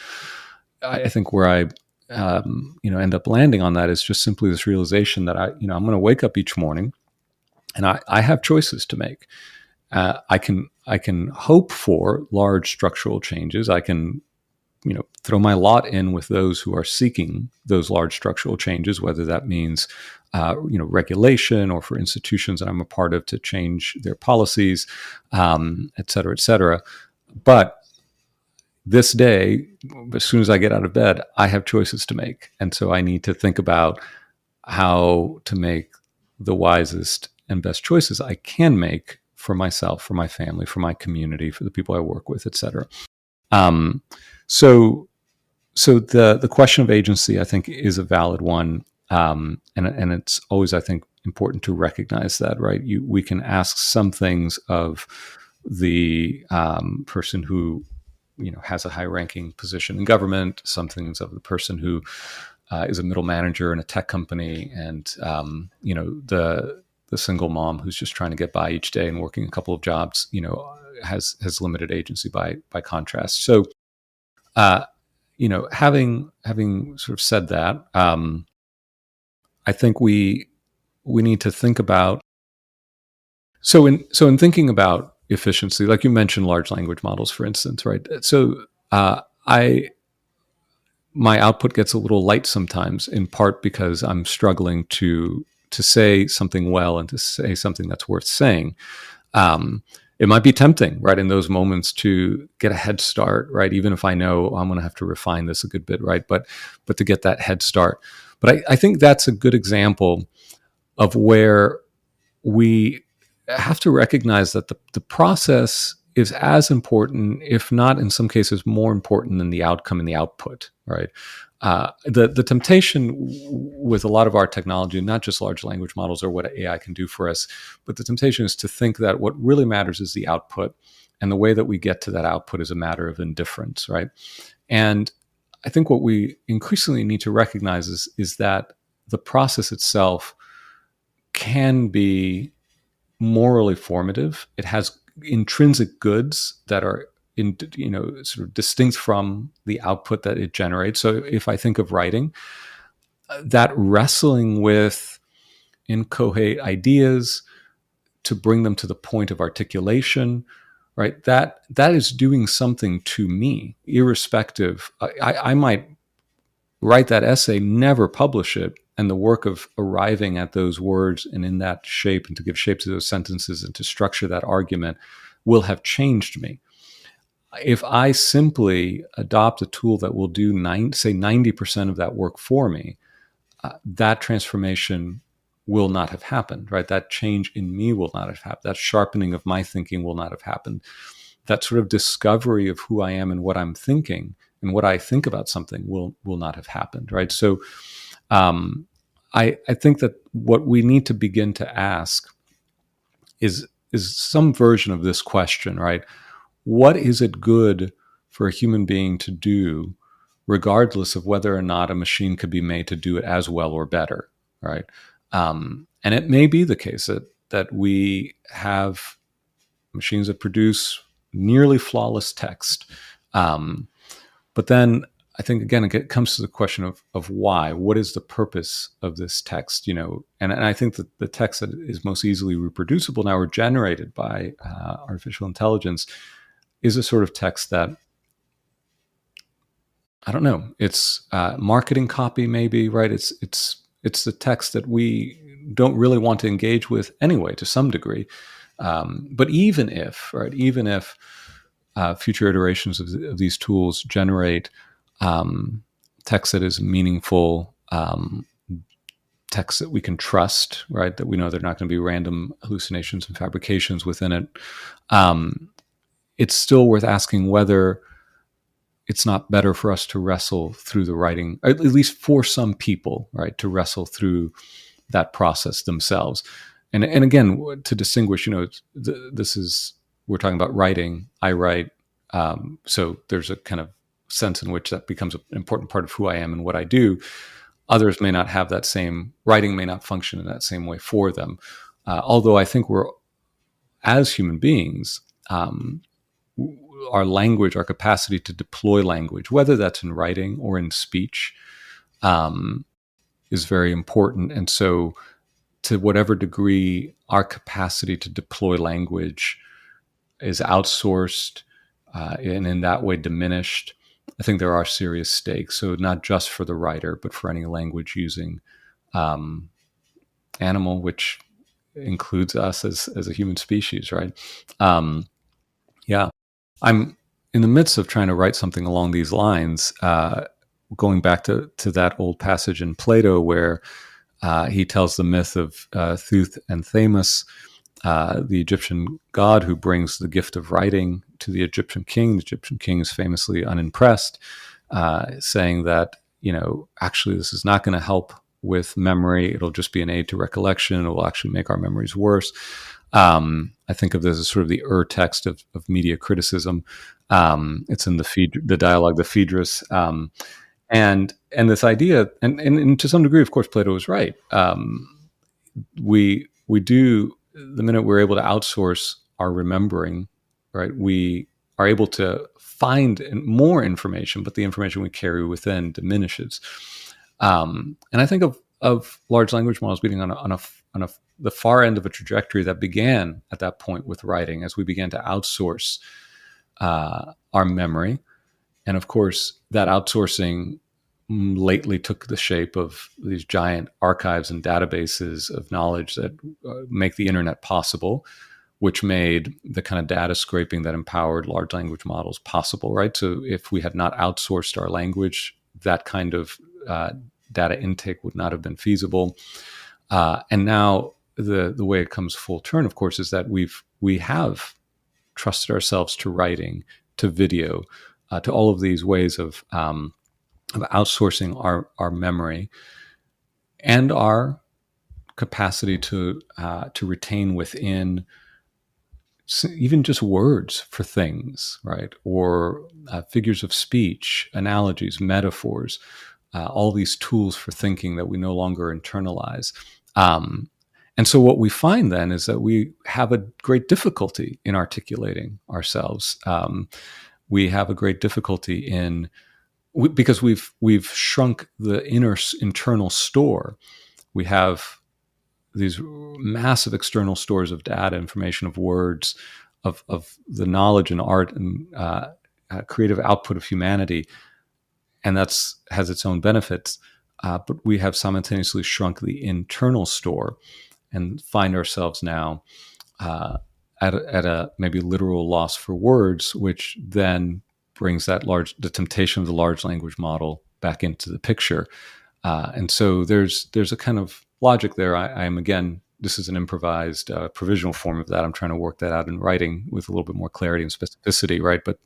I think where I end up landing on that is just simply this realization that I'm going to wake up each morning and I have choices to make. I can hope for large structural changes. I can, throw my lot in with those who are seeking those large structural changes, whether that means, regulation, or for institutions that I'm a part of to change their policies, et cetera, et cetera. But this day, as soon as I get out of bed, I have choices to make. And so I need to think about how to make the wisest and best choices I can make for myself, for my family, for my community, for the people I work with, et cetera. So the question of agency, I think, is a valid one. And it's always, I think, important to recognize that, right? We can ask some things of the person who, has a high-ranking position in government, some things of the person who is a middle manager in a tech company, and the single mom who's just trying to get by each day and working a couple of jobs, has limited agency by contrast. So, having sort of said that, I think we need to think about. So in thinking about efficiency, like you mentioned, large language models, for instance, right? So my output gets a little light sometimes, in part because I'm struggling to say something well and to say something that's worth saying. It might be tempting, right, in those moments to get a head start, right? Even if I know I'm going to have to refine this a good bit, right? But to get that head start. But I think that's a good example of where we have to recognize that the process is as important, if not in some cases more important, than the outcome and the output, right? The temptation with a lot of our technology, not just large language models or what AI can do for us, but the temptation is to think that what really matters is the output, and the way that we get to that output is a matter of indifference, right? And I think what we increasingly need to recognize is that the process itself can be morally formative. It has intrinsic goods that are sort of distinct from the output that it generates. So if I think of writing, that wrestling with inchoate ideas to bring them to the point of articulation, right? That is doing something to me, irrespective. I might write that essay, never publish it, and the work of arriving at those words and in that shape, and to give shape to those sentences and to structure that argument, will have changed me. If I simply adopt a tool that will do, say, 90% of that work for me, that transformation will not have happened, right? That change in me will not have happened. That sharpening of my thinking will not have happened. That sort of discovery of who I am and what I'm thinking and what I think about something will not have happened, right? So I think that what we need to begin to ask is some version of this question, right? What is it good for a human being to do, regardless of whether or not a machine could be made to do it as well or better, right? And it may be the case that we have machines that produce nearly flawless text. But then I think, again, it comes to the question of why. What is the purpose of this text? And I think that the text that is most easily reproducible now, or generated by artificial intelligence, is a sort of text that, I don't know, it's marketing copy, maybe, right? It's the text that we don't really want to engage with anyway, to some degree. But even if future iterations of these tools generate text that is meaningful, text that we can trust, right? That we know they're not going to be random hallucinations and fabrications within it. It's still worth asking whether it's not better for us to wrestle through the writing, at least for some people, right? To wrestle through that process themselves. And again, to distinguish, we're talking about writing. I write. So there's a kind of sense in which that becomes an important part of who I am and what I do. Others may not have that same, writing may not function in that same way for them. Although I think we're, as human beings, our language, our capacity to deploy language, whether that's in writing or in speech, is very important. And so to whatever degree our capacity to deploy language is outsourced and in that way diminished, I think there are serious stakes. So not just for the writer, but for any language using animal, which includes us as a human species, right? Yeah. I'm in the midst of trying to write something along these lines, going back to that old passage in Plato where he tells the myth of Thuth and Thamus, the Egyptian god who brings the gift of writing to the Egyptian king. The Egyptian king is famously unimpressed, saying that, actually this is not going to help with memory. It'll just be an aid to recollection. It will actually make our memories worse. I think of this as sort of the text of media criticism. It's in the dialogue, the Phaedrus, and this idea, and to some degree, of course, Plato was right. We do, the minute we're able to outsource our remembering, right, we are able to find more information, but the information we carry within diminishes. And I think of large language models being on the far end of a trajectory that began at that point with writing, as we began to outsource our memory. And of course, that outsourcing lately took the shape of these giant archives and databases of knowledge that make the internet possible, which made the kind of data scraping that empowered large language models possible, right? So if we had not outsourced our language, that kind of data intake would not have been feasible. And now the way it comes full turn, of course, is that we have trusted ourselves to writing, to video, to all of these ways of outsourcing our memory and our capacity to retain within even just words for things, right? Or figures of speech, analogies, metaphors, all these tools for thinking that we no longer internalize. And so what we find then is that we have a great difficulty in articulating ourselves. we have a great difficulty in because we've shrunk the internal store. We have these massive external stores of data, information, of words, of the knowledge and art and creative output of humanity, and that's has its own benefits. But we have simultaneously shrunk the internal store and find ourselves now at a maybe literal loss for words, which then brings the temptation of the large language model back into the picture. And so there's a kind of logic there. I am, again, this is an improvised provisional form of that. I'm trying to work that out in writing with a little bit more clarity and specificity, right? But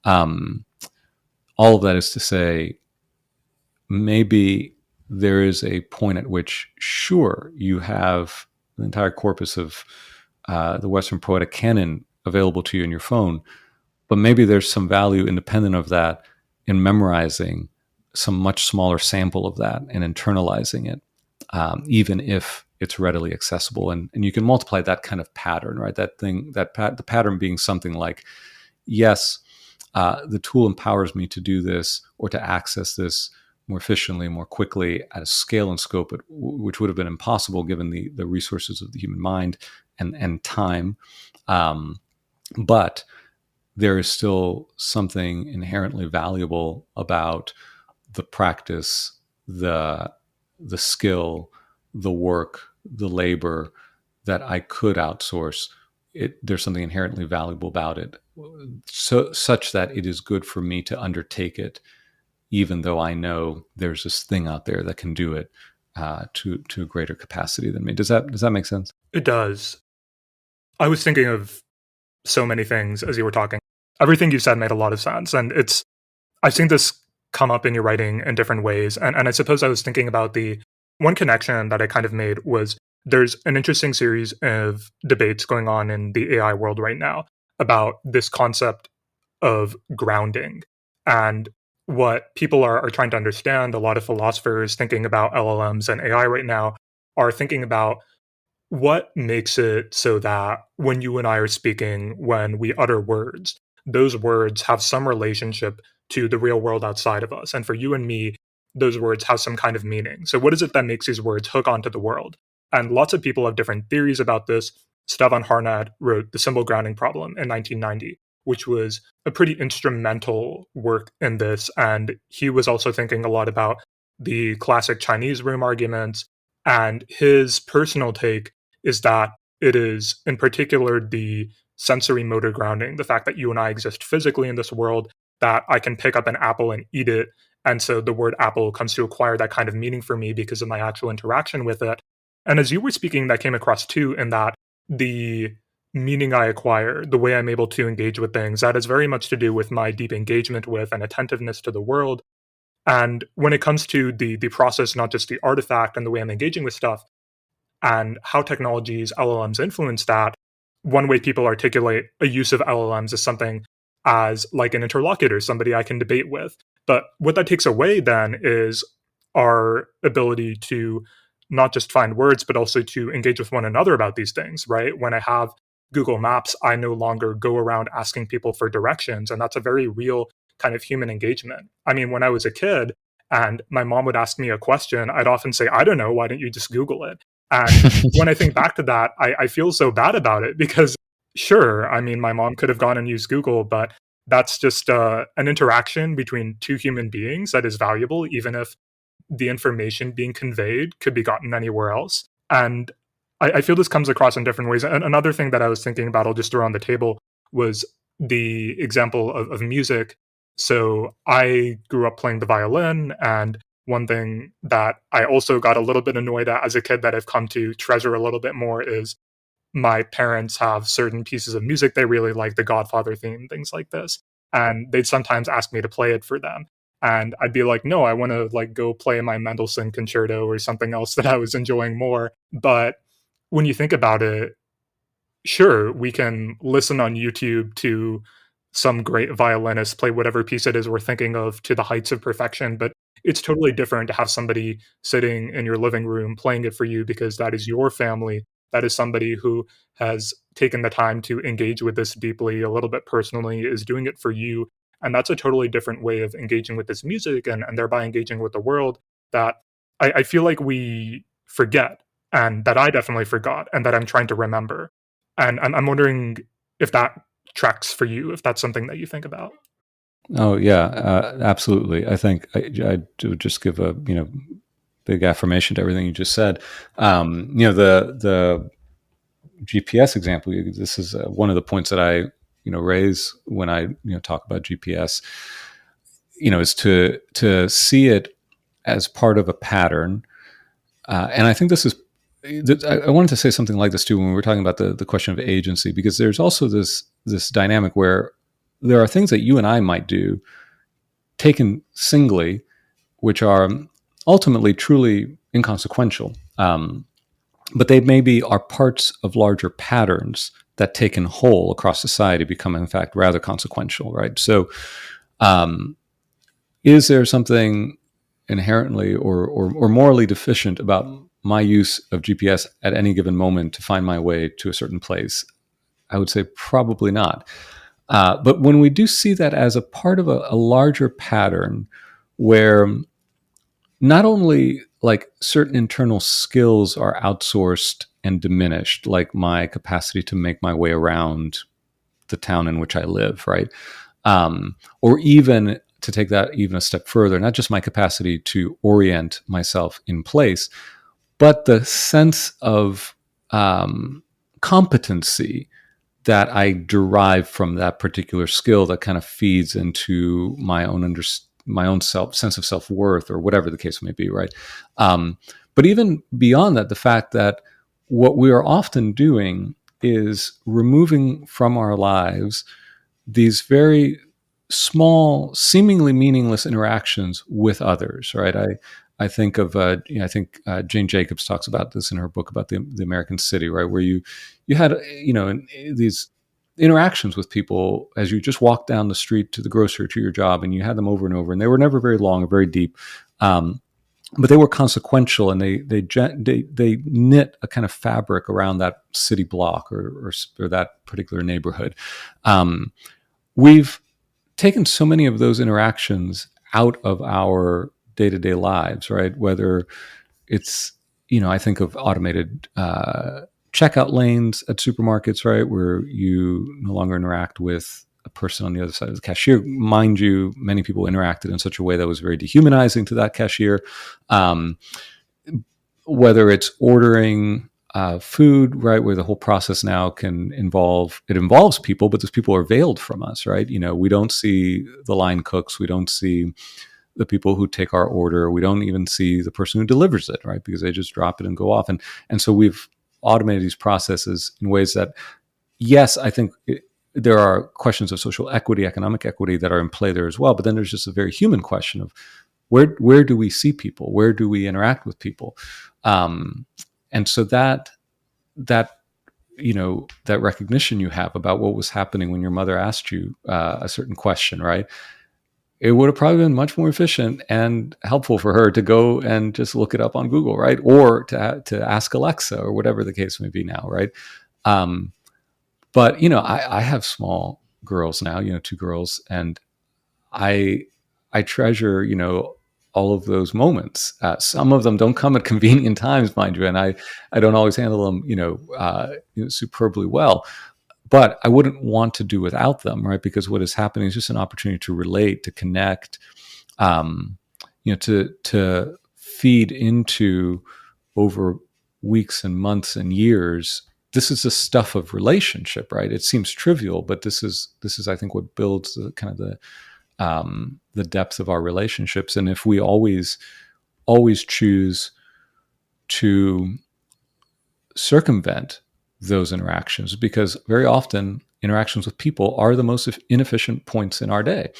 all of that is to say, maybe there is a point at which, sure, you have the entire corpus of the Western poetic canon available to you in your phone, but maybe there's some value independent of that in memorizing some much smaller sample of that and internalizing it, even if it's readily accessible. And you can multiply that kind of pattern, right? The pattern being something like, yes, the tool empowers me to do this or to access this more efficiently, more quickly at a scale and scope which would have been impossible given the resources of the human mind and time. But there is still something inherently valuable about the practice, the skill, the work, the labor that I could outsource. There's something inherently valuable about it, such that it is good for me to undertake it, even though I know there's this thing out there that can do it to a greater capacity than me. Does that make sense? It does. I was thinking of so many things as you were talking. Everything you said made a lot of sense, and I've seen this come up in your writing in different ways, and I suppose I was thinking about the one connection that I kind of made was there's an interesting series of debates going on in the AI world right now about this concept of grounding. And what people are trying to understand, a lot of philosophers thinking about LLMs and AI right now are thinking about what makes it so that when you and I are speaking, when we utter words, those words have some relationship to the real world outside of us. And for you and me, those words have some kind of meaning. So what is it that makes these words hook onto the world? And lots of people have different theories about this. Stefan Harnad wrote The Symbol Grounding Problem in 1990, which was a pretty instrumental work in this. And he was also thinking a lot about the classic Chinese room arguments. And his personal take is that it is, in particular, the sensory motor grounding, the fact that you and I exist physically in this world, that I can pick up an apple and eat it. And so the word apple comes to acquire that kind of meaning for me because of my actual interaction with it. And as you were speaking, that came across too, in that the meaning I acquire, the way I'm able to engage with things, that has very much to do with my deep engagement with and attentiveness to the world. And when it comes to the process, not just the artifact and the way I'm engaging with stuff, and how technologies, LLMs influence that, one way people articulate a use of LLMs is something as like an interlocutor, somebody I can debate with. But what that takes away then is our ability to not just find words, but also to engage with one another about these things, right? When I have Google Maps, I no longer go around asking people for directions. And that's a very real kind of human engagement. I mean, when I was a kid and my mom would ask me a question, I'd often say, I don't know, why don't you just Google it? And when I think back to that, I feel so bad about it because, sure, I mean, my mom could have gone and used Google, but that's just an interaction between two human beings that is valuable, even if the information being conveyed could be gotten anywhere else. And I feel this comes across in different ways. And another thing that I was thinking about, I'll just throw on the table, was the example of music. So I grew up playing the violin, and one thing that I also got a little bit annoyed at as a kid that I've come to treasure a little bit more is my parents have certain pieces of music they really like, the Godfather theme, things like this. And they'd sometimes ask me to play it for them. And I'd be like, no, I want to like go play my Mendelssohn concerto or something else that I was enjoying more. But when you think about it, sure, we can listen on YouTube to some great violinist play whatever piece it is we're thinking of to the heights of perfection, but it's totally different to have somebody sitting in your living room playing it for you because that is your family, that is somebody who has taken the time to engage with this deeply, a little bit personally, is doing it for you. And that's a totally different way of engaging with this music and thereby engaging with the world that I feel like we forget, and that I definitely forgot, and that I'm trying to remember. And I'm wondering if that tracks for you, if that's something that you think about. Oh yeah, absolutely. I think I would just give a big affirmation to everything you just said. The GPS example. This is one of the points that I raise when I talk about GPS. Is to see it as part of a pattern, and I think this is. I wanted to say something like this too when we were talking about the question of agency, because there's also this dynamic where there are things that you and I might do taken singly, which are ultimately truly inconsequential. But they maybe are parts of larger patterns that taken whole across society become, in fact, rather consequential, right? So is there something inherently or morally deficient about my use of GPS at any given moment to find my way to a certain place? I would say probably not. But when we do see that as a part of a larger pattern where not only like certain internal skills are outsourced and diminished, like my capacity to make my way around the town in which I live, right? Or even to take that even a step further, not just my capacity to orient myself in place, but the sense of competency that I derive from that particular skill that kind of feeds into my own sense of self-worth, or whatever the case may be, right? But even beyond that, the fact that what we are often doing is removing from our lives these very small, seemingly meaningless interactions with others, right? I think of Jane Jacobs talks about this in her book about the American City, right, where you had these interactions with people as you just walked down the street to the grocery, to your job, and you had them over and over, and they were never very long or very deep, but they were consequential, and they knit a kind of fabric around that city block or that particular neighborhood. We've taken so many of those interactions out of our day-to-day lives, right? Whether it's, I think of automated checkout lanes at supermarkets, right, where you no longer interact with a person on the other side of the cashier. Mind you, many people interacted in such a way that was very dehumanizing to that cashier. Whether it's ordering food, right, where the whole process now involves people, but those people are veiled from us, right? We don't see the line cooks, we don't see the people who take our order, we don't even see the person who delivers it, right? Because they just drop it and go off. And so we've automated these processes in ways that, yes, I think there are questions of social equity, economic equity that are in play there as well. But then there's just a very human question of where do we see people? Where do we interact with people? And so that recognition you have about what was happening when your mother asked you a certain question, right? It would have probably been much more efficient and helpful for her to go and just look it up on Google, right? Or to ask Alexa, or whatever the case may be now, right? But I have small girls now, 2 girls, and I treasure, all of those moments. Some of them don't come at convenient times, mind you, and I don't always handle them, superbly well. But I wouldn't want to do without them, right? Because what is happening is just an opportunity to relate, to connect, to feed into, over weeks and months and years. This is the stuff of relationship, right? It seems trivial, but this is I think what builds the kind of the depth of our relationships. And if we always choose to circumvent those interactions, because very often interactions with people are the most inefficient points in our day.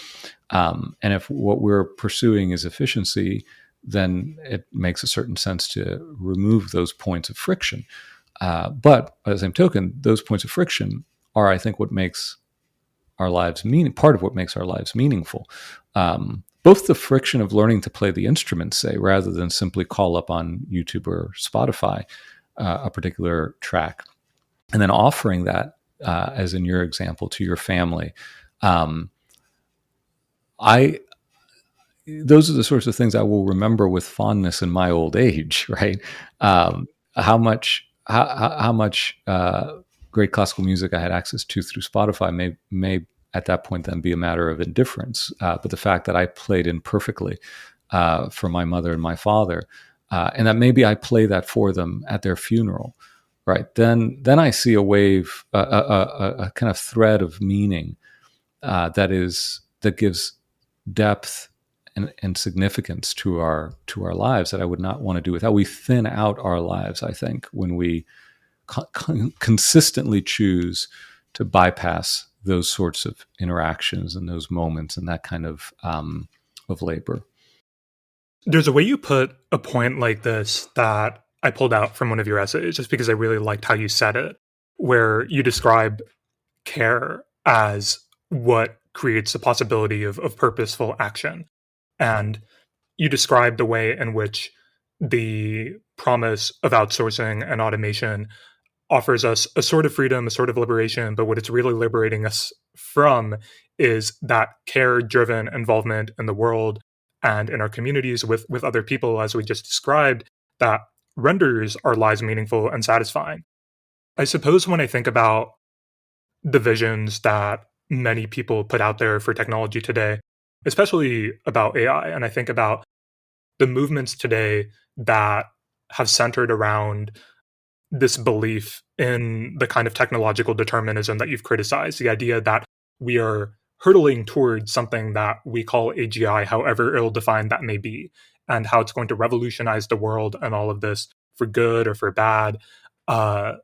And if what we're pursuing is efficiency, then it makes a certain sense to remove those points of friction. But by the same token, those points of friction are, I think, what makes our lives part of what makes our lives meaningful. Both the friction of learning to play the instrument, say, rather than simply call up on YouTube or Spotify, a particular track, and then offering that, as in your example, to your family. I Those are the sorts of things I will remember with fondness in my old age, right? How much great classical music I had access to through Spotify may at that point then be a matter of indifference, but the fact that I played in perfectly for my mother and my father, and that maybe I play that for them at their funeral, right? Then I see a wave, a kind of thread of meaning that gives depth and significance to our lives that I would not want to do without. We thin out our lives, I think, when we consistently choose to bypass those sorts of interactions and those moments and that kind of labor. There's a way you put a point like this that I pulled out from one of your essays just because I really liked how you said it, where you describe care as what creates the possibility of purposeful action. And you describe the way in which the promise of outsourcing and automation offers us a sort of freedom, a sort of liberation, but what it's really liberating us from is that care-driven involvement in the world and in our communities with other people, as we just described, that renders our lives meaningful and satisfying. I suppose when I think about the visions that many people put out there for technology today, especially about AI, and I think about the movements today that have centered around this belief in the kind of technological determinism that you've criticized, the idea that we are hurtling towards something that we call AGI, however ill-defined that may be, and how it's going to revolutionize the world and all of this for good or for bad. I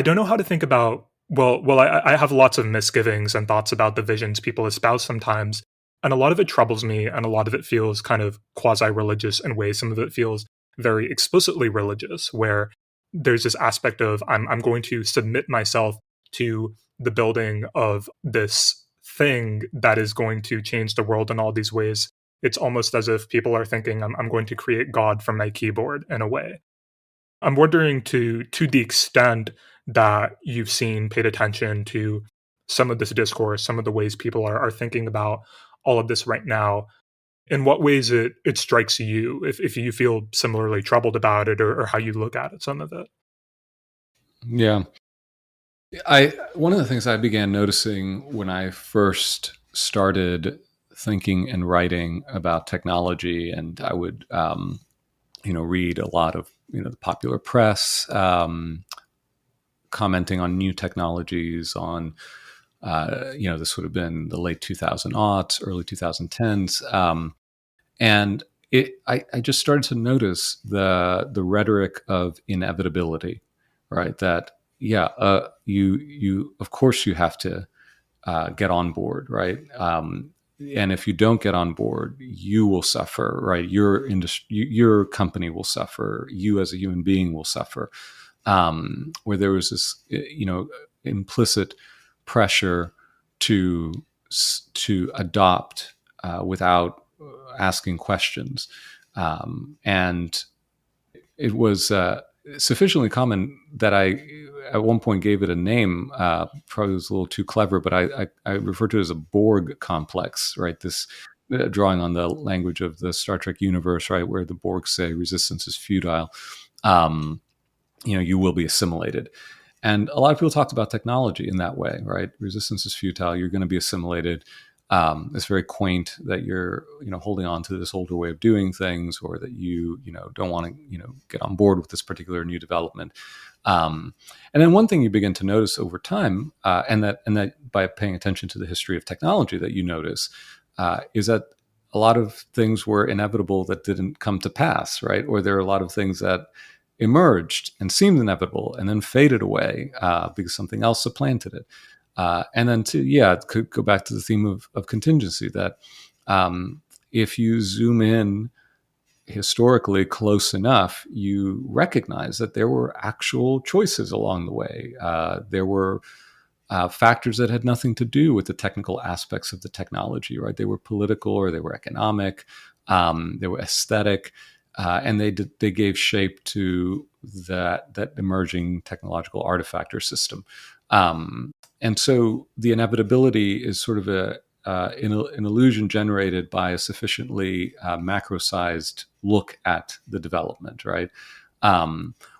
don't know how to think about, I have lots of misgivings and thoughts about the visions people espouse sometimes, and a lot of it troubles me, and a lot of it feels kind of quasi-religious in ways. Some of it feels very explicitly religious, where there's this aspect of I'm going to submit myself to the building of this thing that is going to change the world in all these ways. It's almost as if people are thinking I'm going to create God from my keyboard in a way. I'm wondering to the extent that you've seen, paid attention to some of this discourse, some of the ways people are thinking about all of this right now, in what ways it strikes you, if you feel similarly troubled about it, or how you look at it, some of it. Yeah. One of the things I began noticing when I first started thinking and writing about technology, and I would, read a lot of, the popular press, commenting on new technologies, on, this would have been the late 2000s, early 2010s. And I just started to notice the rhetoric of inevitability, right? That, you of course you have to get on board, right? And if you don't get on board, you will suffer, right? Your industry, your company will suffer. You as a human being will suffer. Where there was this, implicit pressure to adopt without asking questions, and it was sufficiently common that I, at one point, gave it a name. Probably was a little too clever, but I referred to it as a Borg Complex, right? This drawing on the language of the Star Trek universe, right, where the Borg say resistance is futile. You will be assimilated. And a lot of people talked about technology in that way, right? Resistance is futile. You're going to be assimilated. It's very quaint that you're, holding on to this older way of doing things, or that you don't want to, get on board with this particular new development. And then one thing you begin to notice over time, and that by paying attention to the history of technology, that you notice is that a lot of things were inevitable that didn't come to pass, right? Or there are a lot of things that emerged and seemed inevitable and then faded away because something else supplanted it. And then could go back to the theme of contingency, that if you zoom in historically close enough, you recognize that there were actual choices along the way. There were factors that had nothing to do with the technical aspects of the technology, right? They were political, or they were economic, they were aesthetic, and they gave shape to that emerging technological artifact or system. And so the inevitability is sort of an illusion generated by a sufficiently macro-sized look at the development, right?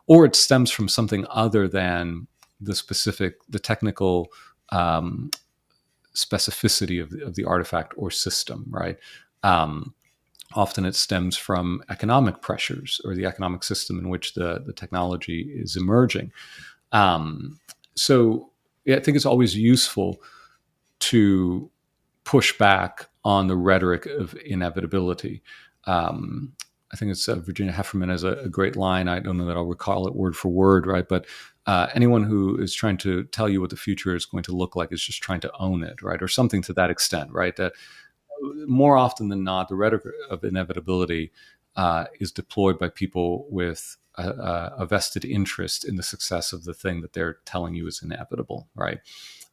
Or it stems from something other than the technical specificity of the artifact or system, right? Often it stems from economic pressures or the economic system in which the technology is emerging. So yeah, I think it's always useful to push back on the rhetoric of inevitability. I think it's Virginia Heffernan has a great line. I don't know that I'll recall it word for word, right? But anyone who is trying to tell you what the future is going to look like is just trying to own it, right? Or something to that extent, right? That more often than not, the rhetoric of inevitability is deployed by people with a vested interest in the success of the thing that they're telling you is inevitable, right?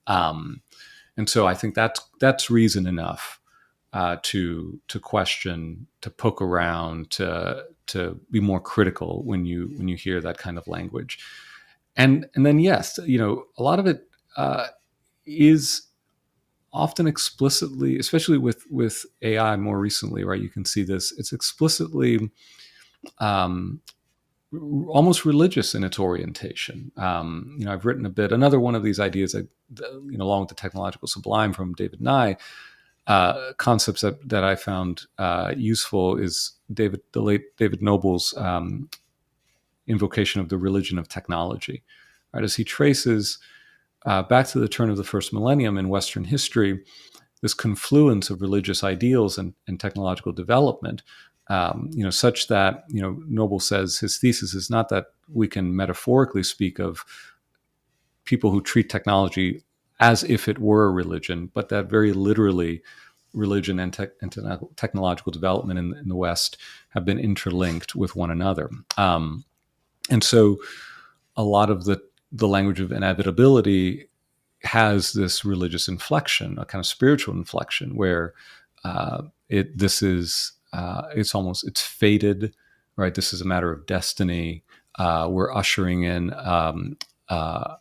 And so I think that's reason enough to question, to poke around, to be more critical when you hear that kind of language. And then yes, a lot of it is often explicitly, especially with AI more recently, right? You can see this. It's explicitly almost religious in its orientation. I've written a bit. Another one of these ideas, along with the technological sublime from David Nye, concepts that I found useful is the late David Noble's invocation of the religion of technology, right? As he traces back to the turn of the first millennium in Western history, this confluence of religious ideals and technological development, such that, Noble says his thesis is not that we can metaphorically speak of people who treat technology as if it were a religion, but that very literally religion and technological development in the West have been interlinked with one another. And so a lot of the language of inevitability has this religious inflection, a kind of spiritual inflection, where it's fated, right? This is a matter of destiny. We're ushering in a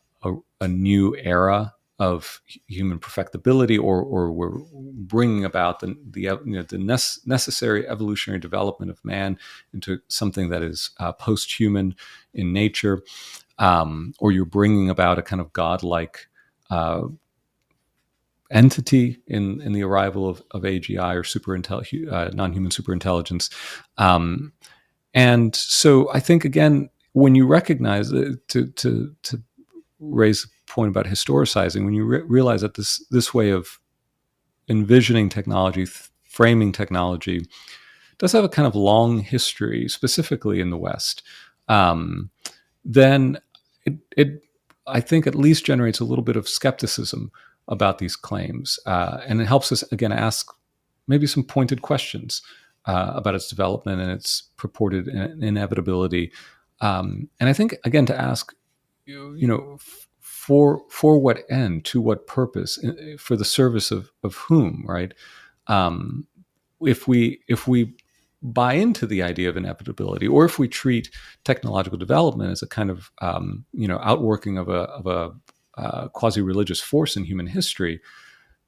new era of human perfectibility, or we're bringing about the necessary evolutionary development of man into something that is post-human in nature, or you're bringing about a kind of godlike entity in the arrival of AGI or non-human superintelligence. And so I think, again, when you recognize to raise a point about historicizing, when you realize that this way of envisioning technology, framing technology, does have a kind of long history, specifically in the West, then it I think at least generates a little bit of skepticism about these claims, and it helps us again ask maybe some pointed questions about its development and its purported inevitability. And I think again to ask, for what end, to what purpose, for the service of whom, right? If we buy into the idea of inevitability, or if we treat technological development as a kind of outworking of a quasi-religious force in human history,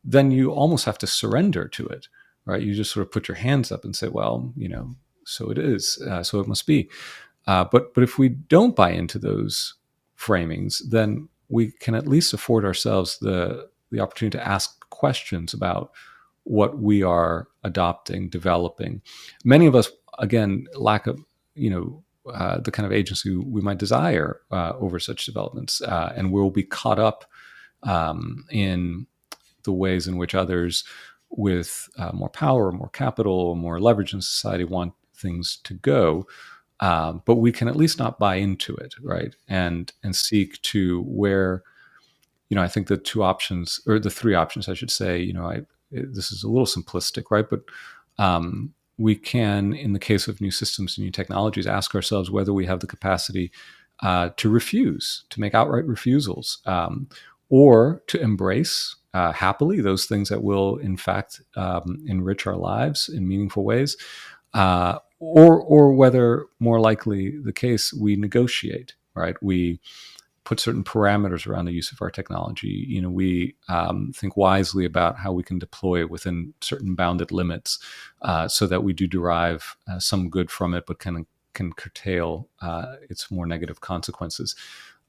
then you almost have to surrender to it, right? You just sort of put your hands up and say, well, so it is, so it must be. But if we don't buy into those framings, then we can at least afford ourselves the opportunity to ask questions about what we are adopting, developing. Many of us, again, lack of, the kind of agency we might desire over such developments, and we'll be caught up in the ways in which others with more power, more capital, more leverage in society want things to go. But we can at least not buy into it, right? And seek to where, I think the two options, or the three options, I should say, this is a little simplistic, right? But we can, in the case of new systems and new technologies, ask ourselves whether we have the capacity to refuse, to make outright refusals, or to embrace happily those things that will, in fact, enrich our lives in meaningful ways, or whether, more likely the case, we negotiate, right? We put certain parameters around the use of our technology. We think wisely about how we can deploy it within certain bounded limits, so that we do derive some good from it, but can curtail its more negative consequences.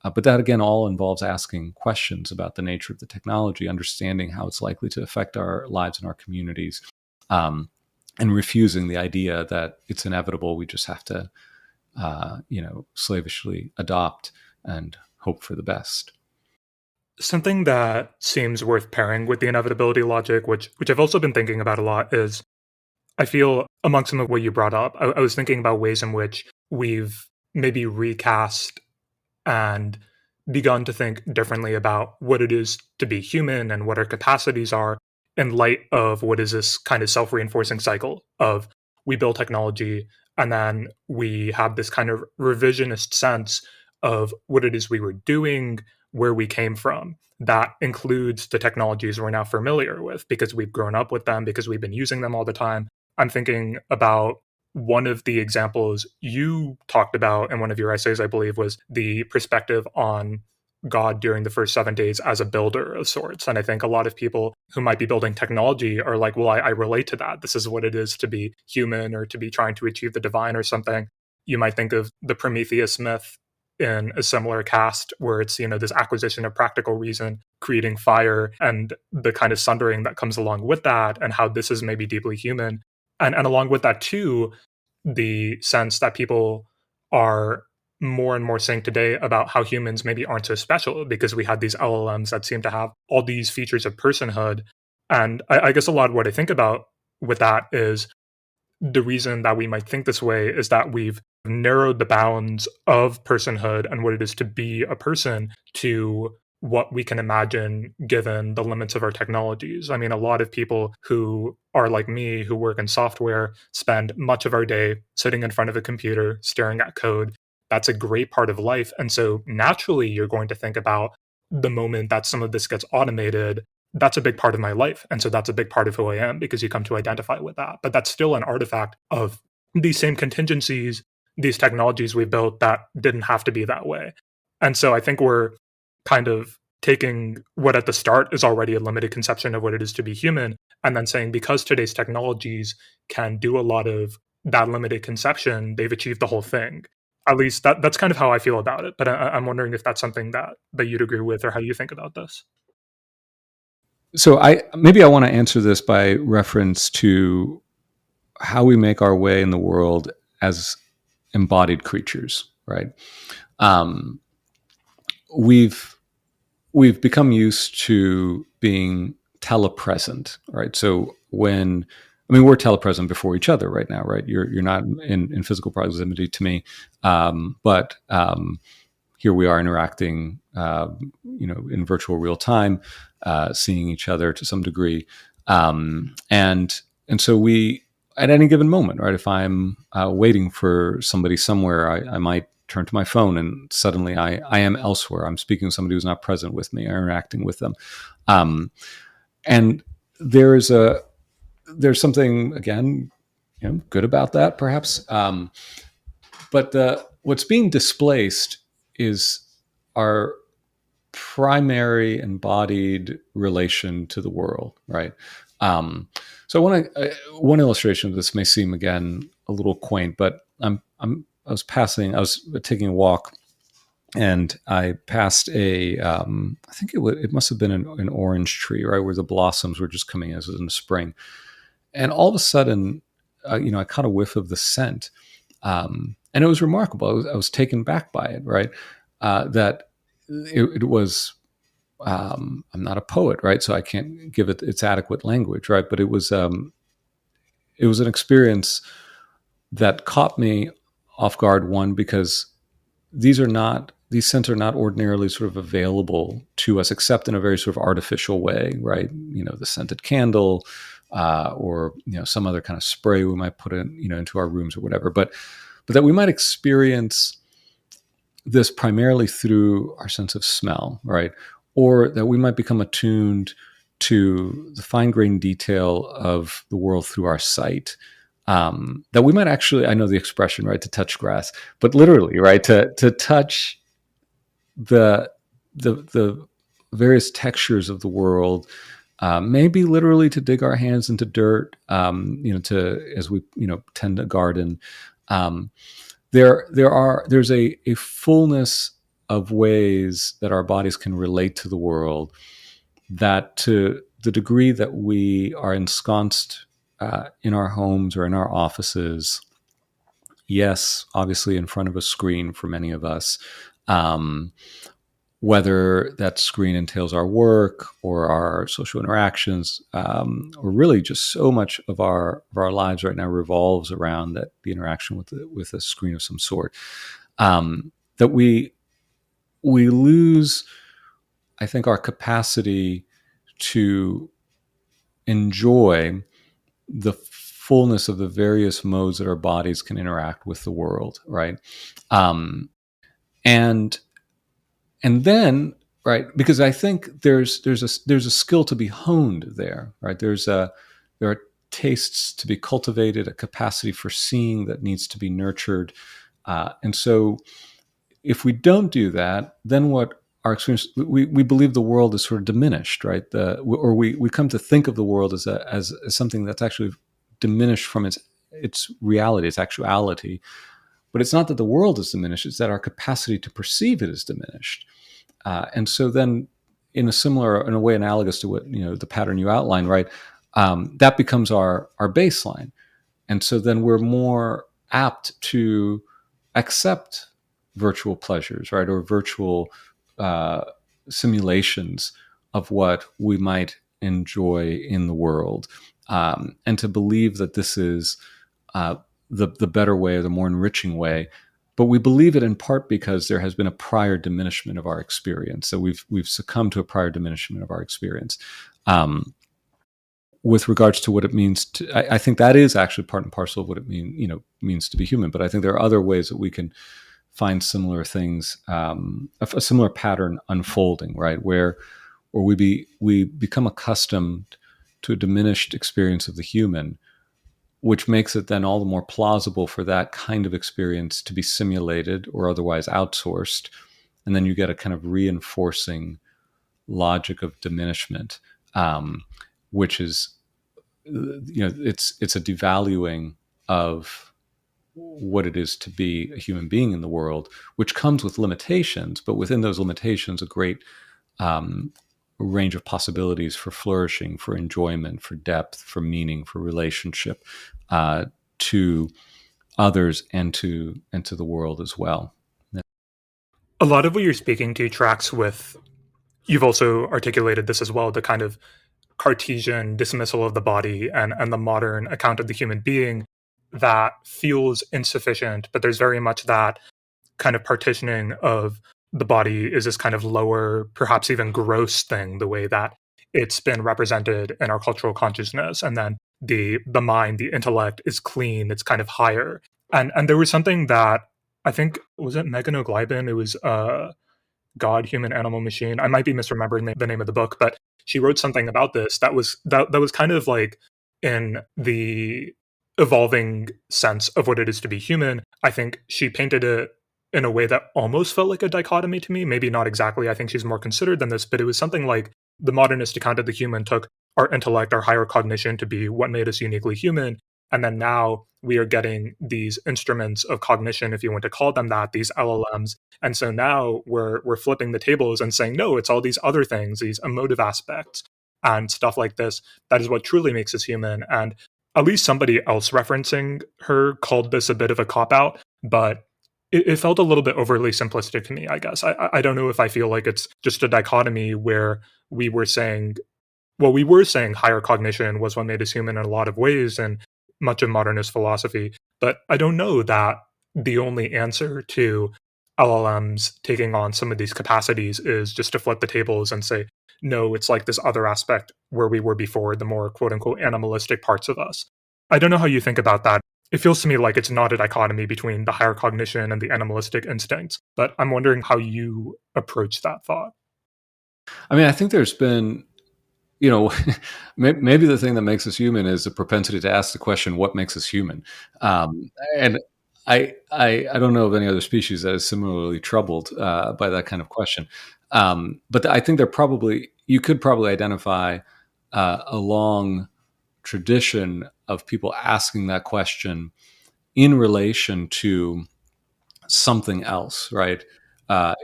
But that, again, all involves asking questions about the nature of the technology, understanding how it's likely to affect our lives and our communities, and refusing the idea that it's inevitable. We just have to, slavishly adopt and hope for the best. Something that seems worth pairing with the inevitability logic, which I've also been thinking about a lot, is I feel among some of what you brought up, I was thinking about ways in which we've maybe recast and begun to think differently about what it is to be human and what our capacities are in light of what is this kind of self-reinforcing cycle of we build technology and then we have this kind of revisionist sense of what it is we were doing, where we came from. That includes the technologies we're now familiar with because we've grown up with them, because we've been using them all the time. I'm thinking about one of the examples you talked about in one of your essays, I believe, was the perspective on God during the first 7 days as a builder of sorts. And I think a lot of people who might be building technology are like, well, I relate to that. This is what it is to be human or to be trying to achieve the divine or something. You might think of the Prometheus myth in a similar cast where it's, this acquisition of practical reason, creating fire, and the kind of sundering that comes along with that, and how this is maybe deeply human. And along with that, too, the sense that people are more and more saying today about how humans maybe aren't so special because we had these LLMs that seem to have all these features of personhood. And I guess a lot of what I think about with that is the reason that we might think this way is that we've narrowed the bounds of personhood and what it is to be a person to what we can imagine given the limits of our technologies. I mean, a lot of people who are like me, who work in software, spend much of our day sitting in front of a computer, staring at code. That's a great part of life. And so naturally, you're going to think about the moment that some of this gets automated. That's a big part of my life. And so that's a big part of who I am because you come to identify with that. But that's still an artifact of these same contingencies, these technologies we built that didn't have to be that way. And so I think we're kind of taking what at the start is already a limited conception of what it is to be human, and then saying because today's technologies can do a lot of that limited conception, they've achieved the whole thing. At least that's kind of how I feel about it. But I'm wondering if that's something that you'd agree with or how you think about this. So I want to answer this by reference to how we make our way in the world as embodied creatures, right? We've become used to being telepresent, right? So we're telepresent before each other right now, right? You're not in physical proximity to me, but here we are interacting, in virtual real time, seeing each other to some degree, and so we, at any given moment, right? If I'm waiting for somebody somewhere, I might turn to my phone and suddenly I am elsewhere. I'm speaking to somebody who's not present with me or interacting with them. And there's something, again, good about that, perhaps. But what's being displaced is our primary embodied relation to the world, right? So one illustration of this may seem, again, a little quaint, but I was taking a walk, and I passed I think it must have been an orange tree, right, where the blossoms were just coming as in the spring, and all of a sudden, I caught a whiff of the scent, and it was remarkable. I was taken back by it, right? That it was. I'm not a poet, right? So I can't give it its adequate language, right? But it was an experience that caught me off guard. One, because these scents are not ordinarily sort of available to us, except in a very sort of artificial way, right? The scented candle, or some other kind of spray we might put in, into our rooms or whatever. But that we might experience this primarily through our sense of smell, right? Or that we might become attuned to the fine-grained detail of the world through our sight. that we might actually, I know the expression, right, to touch grass, but literally, right, to touch the various textures of the world, maybe literally to dig our hands into dirt, to, as we, tend a garden. Um, there's a fullness of ways that our bodies can relate to the world, that to the degree that we are ensconced in our homes or in our offices, yes, obviously in front of a screen for many of us, um, whether that screen entails our work or our social interactions, or really just so much of our lives right now revolves around the interaction with a screen of some sort, that we lose, I think, our capacity to enjoy the fullness of the various modes that our bodies can interact with the world, right? And then, right, because I think there's a skill to be honed there, right? There are tastes to be cultivated, a capacity for seeing that needs to be nurtured, and so if we don't do that, then what our experience, we believe the world is sort of diminished, right? Or we come to think of the world as something that's actually diminished from its reality, its actuality. But it's not that the world is diminished; it's that our capacity to perceive it is diminished. And so then, in a way analogous to what the pattern you outlined, right? That becomes our baseline, and so then we're more apt to accept virtual pleasures, right, or virtual uh, simulations of what we might enjoy in the world, and to believe that this is the better way or the more enriching way. But we believe it in part because there has been a prior diminishment of our experience. So we've succumbed to a prior diminishment of our experience. With regards to what it means to, I think that is actually part and parcel of what it means to be human. But I think there are other ways that we can find similar things, a similar pattern unfolding, right? Where we become accustomed to a diminished experience of the human, which makes it then all the more plausible for that kind of experience to be simulated or otherwise outsourced. And then you get a kind of reinforcing logic of diminishment, which is, it's a devaluing of what it is to be a human being in the world, which comes with limitations, but within those limitations, a great range of possibilities for flourishing, for enjoyment, for depth, for meaning, for relationship to others and to the world as well. A lot of what you're speaking to tracks with, you've also articulated this as well, the kind of Cartesian dismissal of the body and the modern account of the human being that feels insufficient, but there's very much that kind of partitioning of the body is this kind of lower, perhaps even gross thing, the way that it's been represented in our cultural consciousness. And then the mind, the intellect is clean, it's kind of higher. And there was something that I think, was it Megan O'Glyben? It was God, Human, Animal, Machine. I might be misremembering the name of the book, but she wrote something about this that was kind of like in the evolving sense of what it is to be human. I think she painted it in a way that almost felt like a dichotomy to me. Maybe not exactly. I think she's more considered than this, but it was something like the modernist account of the human took our intellect, our higher cognition to be what made us uniquely human. And then now we are getting these instruments of cognition, if you want to call them that, these LLMs. And so now we're flipping the tables and saying, no, it's all these other things, these emotive aspects and stuff like this. That is what truly makes us human. And at least somebody else referencing her called this a bit of a cop-out, but it felt a little bit overly simplistic to me, I guess. I don't know if I feel like it's just a dichotomy where we were saying higher cognition was what made us human in a lot of ways, and much of modernist philosophy. But I don't know that the only answer to LLMs taking on some of these capacities is just to flip the tables and say, no, it's like this other aspect where we were before, the more quote unquote animalistic parts of us. I don't know how you think about that. It feels to me like it's not a dichotomy between the higher cognition and the animalistic instincts, but I'm wondering how you approach that thought. I mean, I think there's been you know, maybe the thing that makes us human is the propensity to ask the question, "What makes us human?" And I don't know of any other species that is similarly troubled by that kind of question. But I think you could probably identify a long tradition of people asking that question in relation to something else, right?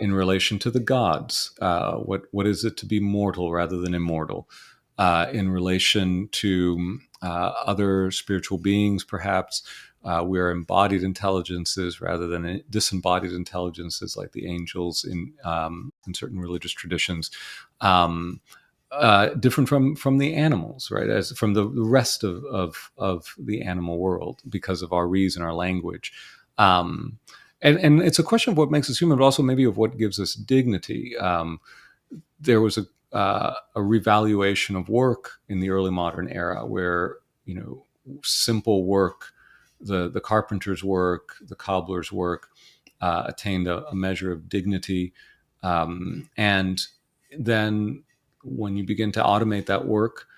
In relation to the gods, what is it to be mortal rather than immortal? In relation to other spiritual beings, perhaps we are embodied intelligences rather than disembodied intelligences, like the angels in certain religious traditions. Different from the animals, right? As from the rest of the animal world, because of our reason, our language. And it's a question of what makes us human, but also maybe of what gives us dignity. There was a revaluation of work in the early modern era, where simple work, the carpenter's work, the cobbler's work, attained a measure of dignity, and then when you begin to automate that work,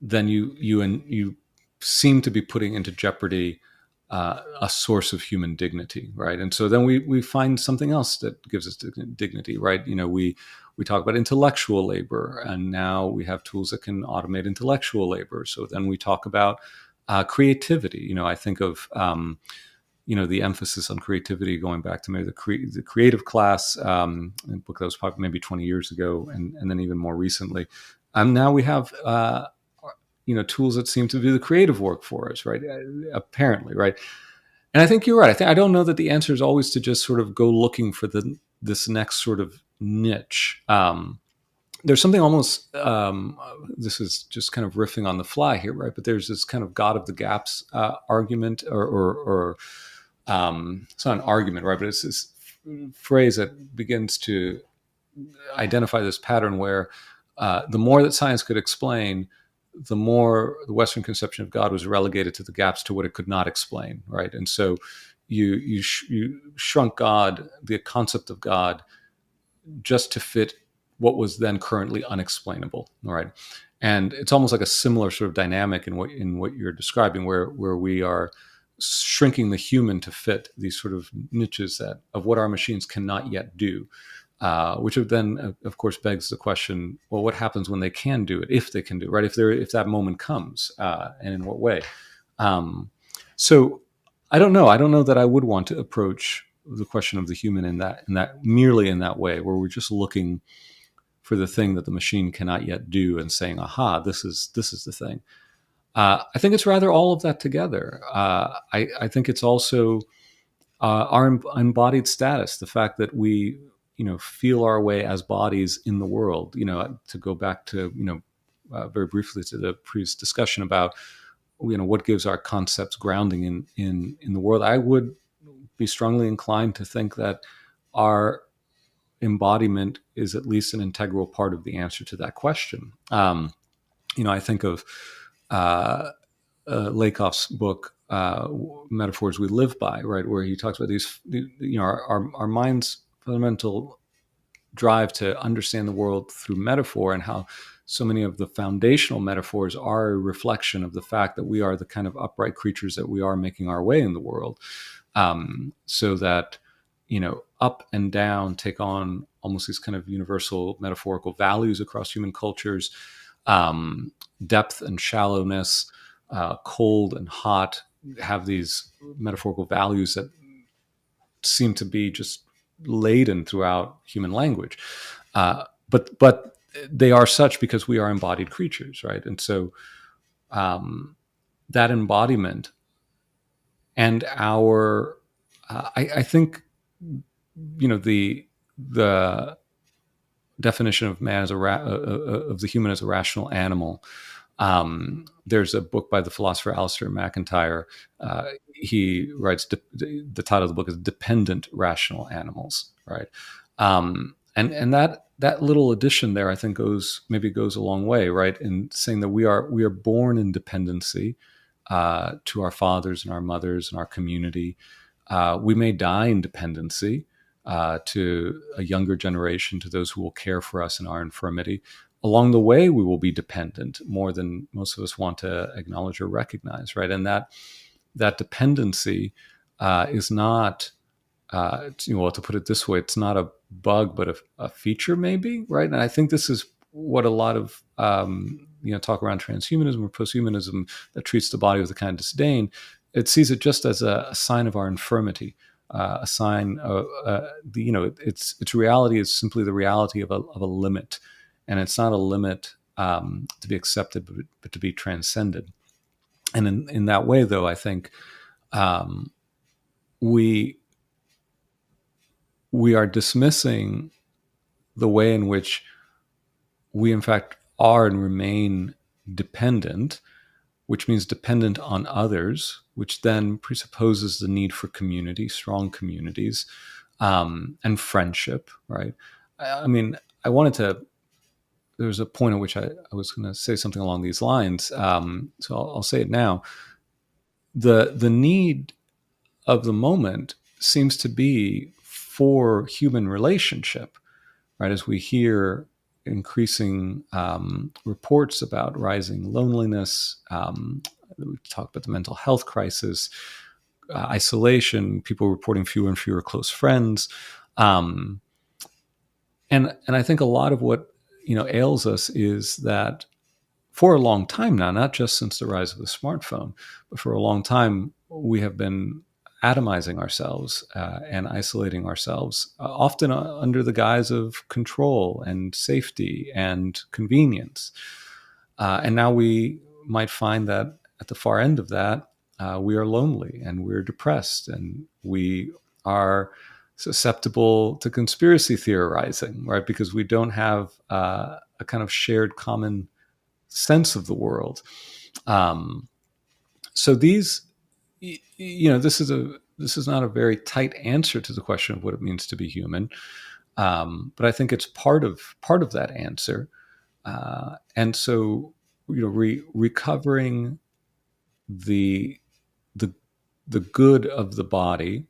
then you seem to be putting into jeopardy a source of human dignity, right? And so then we find something else that gives us dignity, right? We talk about intellectual labor, and now we have tools that can automate intellectual labor. So then we talk about creativity. I think of the emphasis on creativity going back to maybe the creative class, a book that was probably maybe 20 years ago, and then even more recently. And now we have tools that seem to do the creative work for us, right? Apparently, right? And I think you're right. I don't know that the answer is always to just sort of go looking for this next sort of niche. There's something almost, this is just kind of riffing on the fly here, right? But there's this kind of God of the gaps argument, or it's not an argument, right? But it's this phrase that begins to identify this pattern where the more that science could explain, the more the Western conception of God was relegated to the gaps, to what it could not explain, right? And so you shrunk God, the concept of God, just to fit what was then currently unexplainable, right? And it's almost like a similar sort of dynamic in what you're describing, where we are shrinking the human to fit these sort of niches of what our machines cannot yet do. Which then, of course, begs the question: well, what happens when they can do it? If they can do it, right? If that moment comes, and in what way? So, I don't know. I don't know that I would want to approach the question of the human in that merely in that way, where we're just looking for the thing that the machine cannot yet do, and saying, "Aha, this is the thing." I think it's rather all of that together. I think it's also our embodied status, the fact that we feel our way as bodies in the world. To go back to very briefly to the previous discussion about what gives our concepts grounding in the world. I would be strongly inclined to think that our embodiment is at least an integral part of the answer to that question. I think of Lakoff's book, Metaphors We Live By, right, where he talks about these, our mind's fundamental drive to understand the world through metaphor, and how so many of the foundational metaphors are a reflection of the fact that we are the kind of upright creatures that we are, making our way in the world. So that, up and down take on almost these kind of universal metaphorical values across human cultures. Depth and shallowness, cold and hot, have these metaphorical values that seem to be just laden throughout human language. But they are such because we are embodied creatures, right? And so that embodiment and our, I think, the definition of man as of the human as a rational animal. There's a book by the philosopher Alistair MacIntyre. He writes, the title of the book is "Dependent Rational Animals," right? And that little addition there, I think, goes a long way, right, in saying that we are born in dependency to our fathers and our mothers and our community. We may die in dependency to a younger generation, to those who will care for us in our infirmity. along the way, we will be dependent more than most of us want to acknowledge or recognize, right? And that dependency is not, to put it this way, it's not a bug, but a feature, maybe, right? And I think this is what a lot of talk around transhumanism or posthumanism that treats the body with a kind of disdain. It sees it just as a sign of our infirmity, a sign of its reality is simply the reality of a limit, and it's not a limit to be accepted, but to be transcended. And in that way, though, I think we are dismissing the way in which we, in fact, are and remain dependent, which means dependent on others, which then presupposes the need for community, strong communities, and friendship, right? I mean, there was a point at which I was going to say something along these lines, so I'll say it now. The need of the moment seems to be for human relationship, right? As we hear increasing reports about rising loneliness, we talk about the mental health crisis, isolation, people reporting fewer and fewer close friends, and I think a lot of what ails us is that for a long time now, not just since the rise of the smartphone, but for a long time, we have been atomizing ourselves and isolating ourselves, often under the guise of control and safety and convenience. And now we might find that at the far end of that, we are lonely and we're depressed and we are susceptible to conspiracy theorizing, right? Because we don't have a kind of shared common sense of the world. So these, this is not a very tight answer to the question of what it means to be human, but I think it's part of that answer. And so, recovering the good of the body,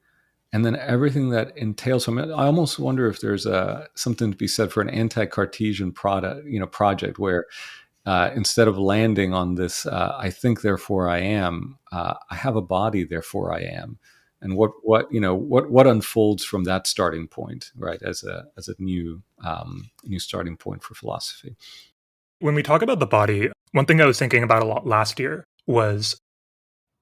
and then everything that entails from it. I almost wonder if there's something to be said for an anti-Cartesian project where instead of landing on this, I think, therefore I am. I have a body, therefore I am. And what unfolds from that starting point, right? As a new starting point for philosophy. When we talk about the body, one thing I was thinking about a lot last year was,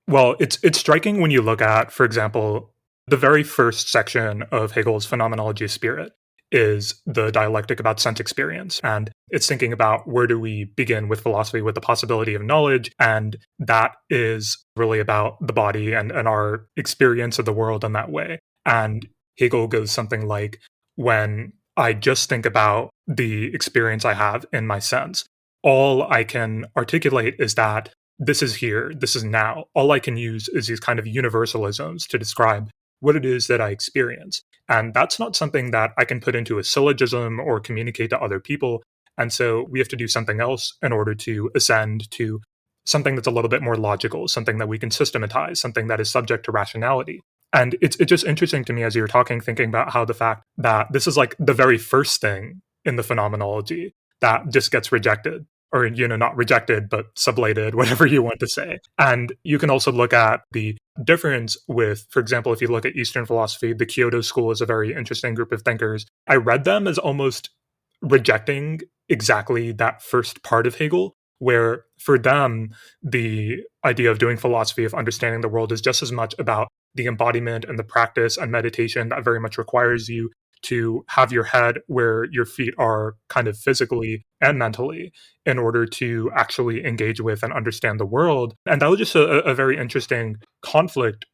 well, it's striking when you look at, for example, the very first section of Hegel's Phenomenology of Spirit is the dialectic about sense experience. And it's thinking about where do we begin with philosophy, with the possibility of knowledge. And that is really about the body and our experience of the world in that way. And Hegel goes something like, when I just think about the experience I have in my sense, all I can articulate is that this is here, this is now. All I can use is these kind of universalisms to describe what it is that I experience. And that's not something that I can put into a syllogism or communicate to other people. And so we have to do something else in order to ascend to something that's a little bit more logical, something that we can systematize, something that is subject to rationality. And it's just interesting to me as you're talking, thinking about how the fact that this is like the very first thing in the phenomenology that just gets rejected. Or, not rejected, but sublated, whatever you want to say. And you can also look at the difference with, for example, if you look at Eastern philosophy, the Kyoto school is a very interesting group of thinkers. I read them as almost rejecting exactly that first part of Hegel, where for them, the idea of doing philosophy, of understanding the world, is just as much about the embodiment and the practice and meditation that very much requires you to have your head where your feet are kind of physically and mentally in order to actually engage with and understand the world. And that was just a very interesting conflict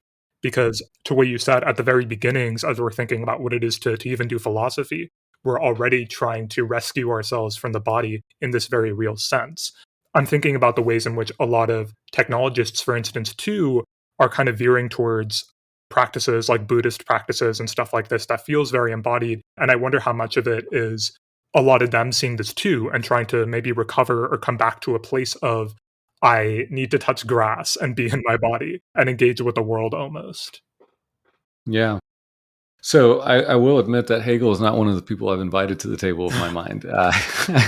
because, to what you said at the very beginnings, as we're thinking about what it is to even do philosophy, we're already trying to rescue ourselves from the body in this very real sense. I'm thinking about the ways in which a lot of technologists, for instance, too, are kind of veering towards practices like Buddhist practices and stuff like this that feels very embodied. And I wonder how much of it is a lot of them seeing this too and trying to maybe recover or come back to a place of, I need to touch grass and be in my body and engage with the world almost. Yeah. So I will admit that Hegel is not one of the people I've invited to the table of my mind.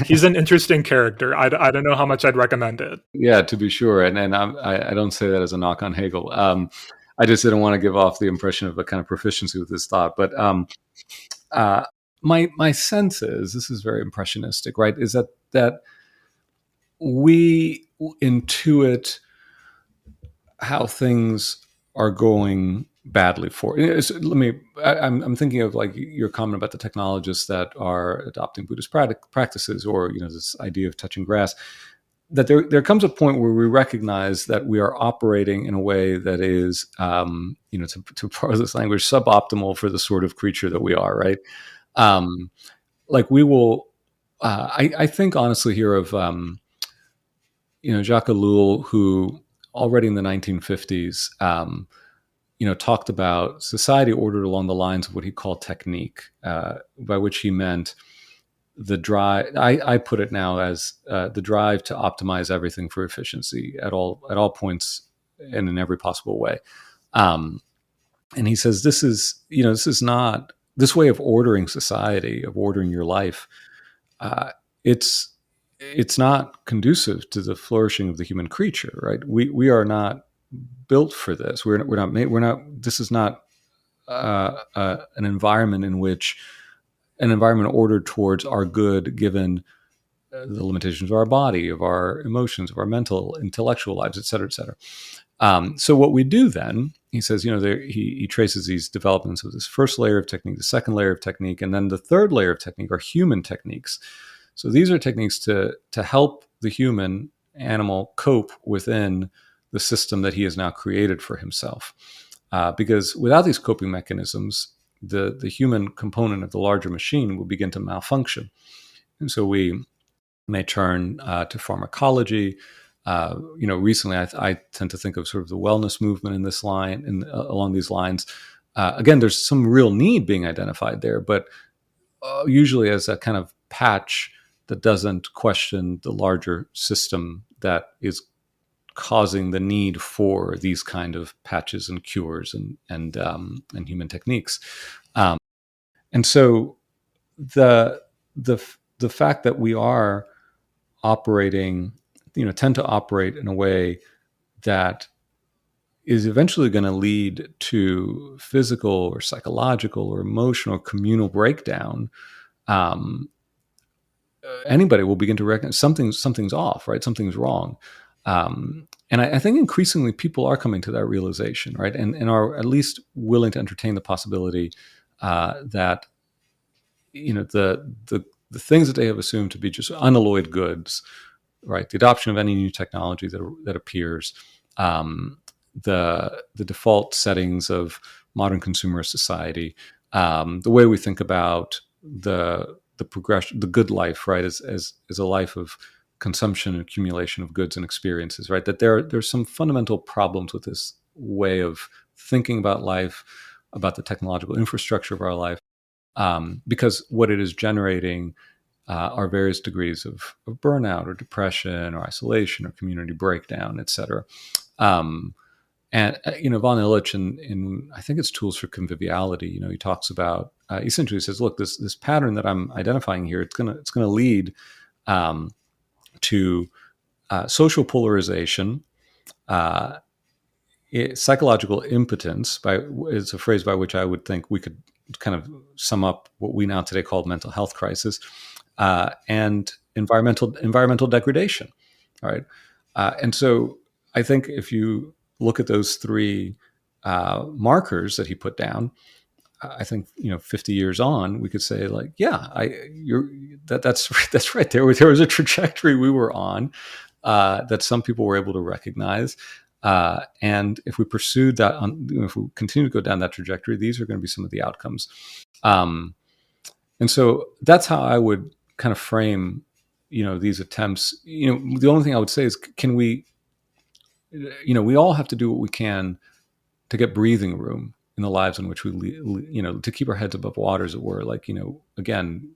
He's an interesting character. I don't know how much I'd recommend it. Yeah, to be sure, and I don't say that as a knock on Hegel. I just didn't want to give off the impression of a kind of proficiency with his thought. But uh, my sense is, this is very impressionistic, right? Is that we intuit how things are going badly for. I'm thinking of like your comment about the technologists that are adopting Buddhist practices, or this idea of touching grass. That there comes a point where we recognize that we are operating in a way that is, to borrow this language, suboptimal for the sort of creature that we are, right? Like we will. I think honestly here of Jacques Ellul, who already in the 1950s, talked about society ordered along the lines of what he called technique, by which he meant the drive. I put it now as the drive to optimize everything for efficiency at all points and in every possible way. And he says this is not this way of ordering society, of ordering your life. It's not conducive to the flourishing of the human creature, right? We are not built for this. We're not made. We're not. This is not an environment in which an environment ordered towards our good, given the limitations of our body, of our emotions, of our mental, intellectual lives, et cetera, et cetera. So what we do then, he says, he traces these developments of this first layer of technique, the second layer of technique, and then the third layer of technique are human techniques. So these are techniques to help the human animal cope within the system that he has now created for himself. Because without these coping mechanisms, the human component of the larger machine will begin to malfunction. And so we may turn to pharmacology. Recently I tend to think of sort of the wellness movement in this line, along these lines. Again, there's some real need being identified there, but usually as a kind of patch that doesn't question the larger system that is causing the need for these kind of patches and cures and human techniques. And so the fact that we are operating, tend to operate in a way that is eventually going to lead to physical or psychological or emotional communal breakdown, anybody will begin to recognize something's off, right? Something's wrong. And I think increasingly people are coming to that realization, right? And are at least willing to entertain the possibility that the things that they have assumed to be just unalloyed goods, right? The adoption of any new technology that appears, the default settings of modern consumer society, the way we think about the progression, the good life, right, as a life of consumption and accumulation of goods and experiences, right? That there's some fundamental problems with this way of thinking about life, about the technological infrastructure of our life, because what it is generating are various degrees of burnout or depression or isolation or community breakdown, et cetera. And von Illich in I think it's Tools for Conviviality, he talks about, essentially says, look, this pattern that I'm identifying here, it's gonna lead to social polarization, psychological impotence, is a phrase by which I would think we could kind of sum up what we now today call mental health crisis, and environmental degradation. All right, and so I think if you look at those three markers that he put down, I think 50 years on, we could say like, yeah, that's right. There was a trajectory we were on that some people were able to recognize, and if we pursued that, if we continue to go down that trajectory, these are going to be some of the outcomes. And so that's how I would kind of frame, these attempts. The only thing I would say is, can we, we all have to do what we can to get breathing room in the lives in which we, to keep our heads above water, as it were. Like, again,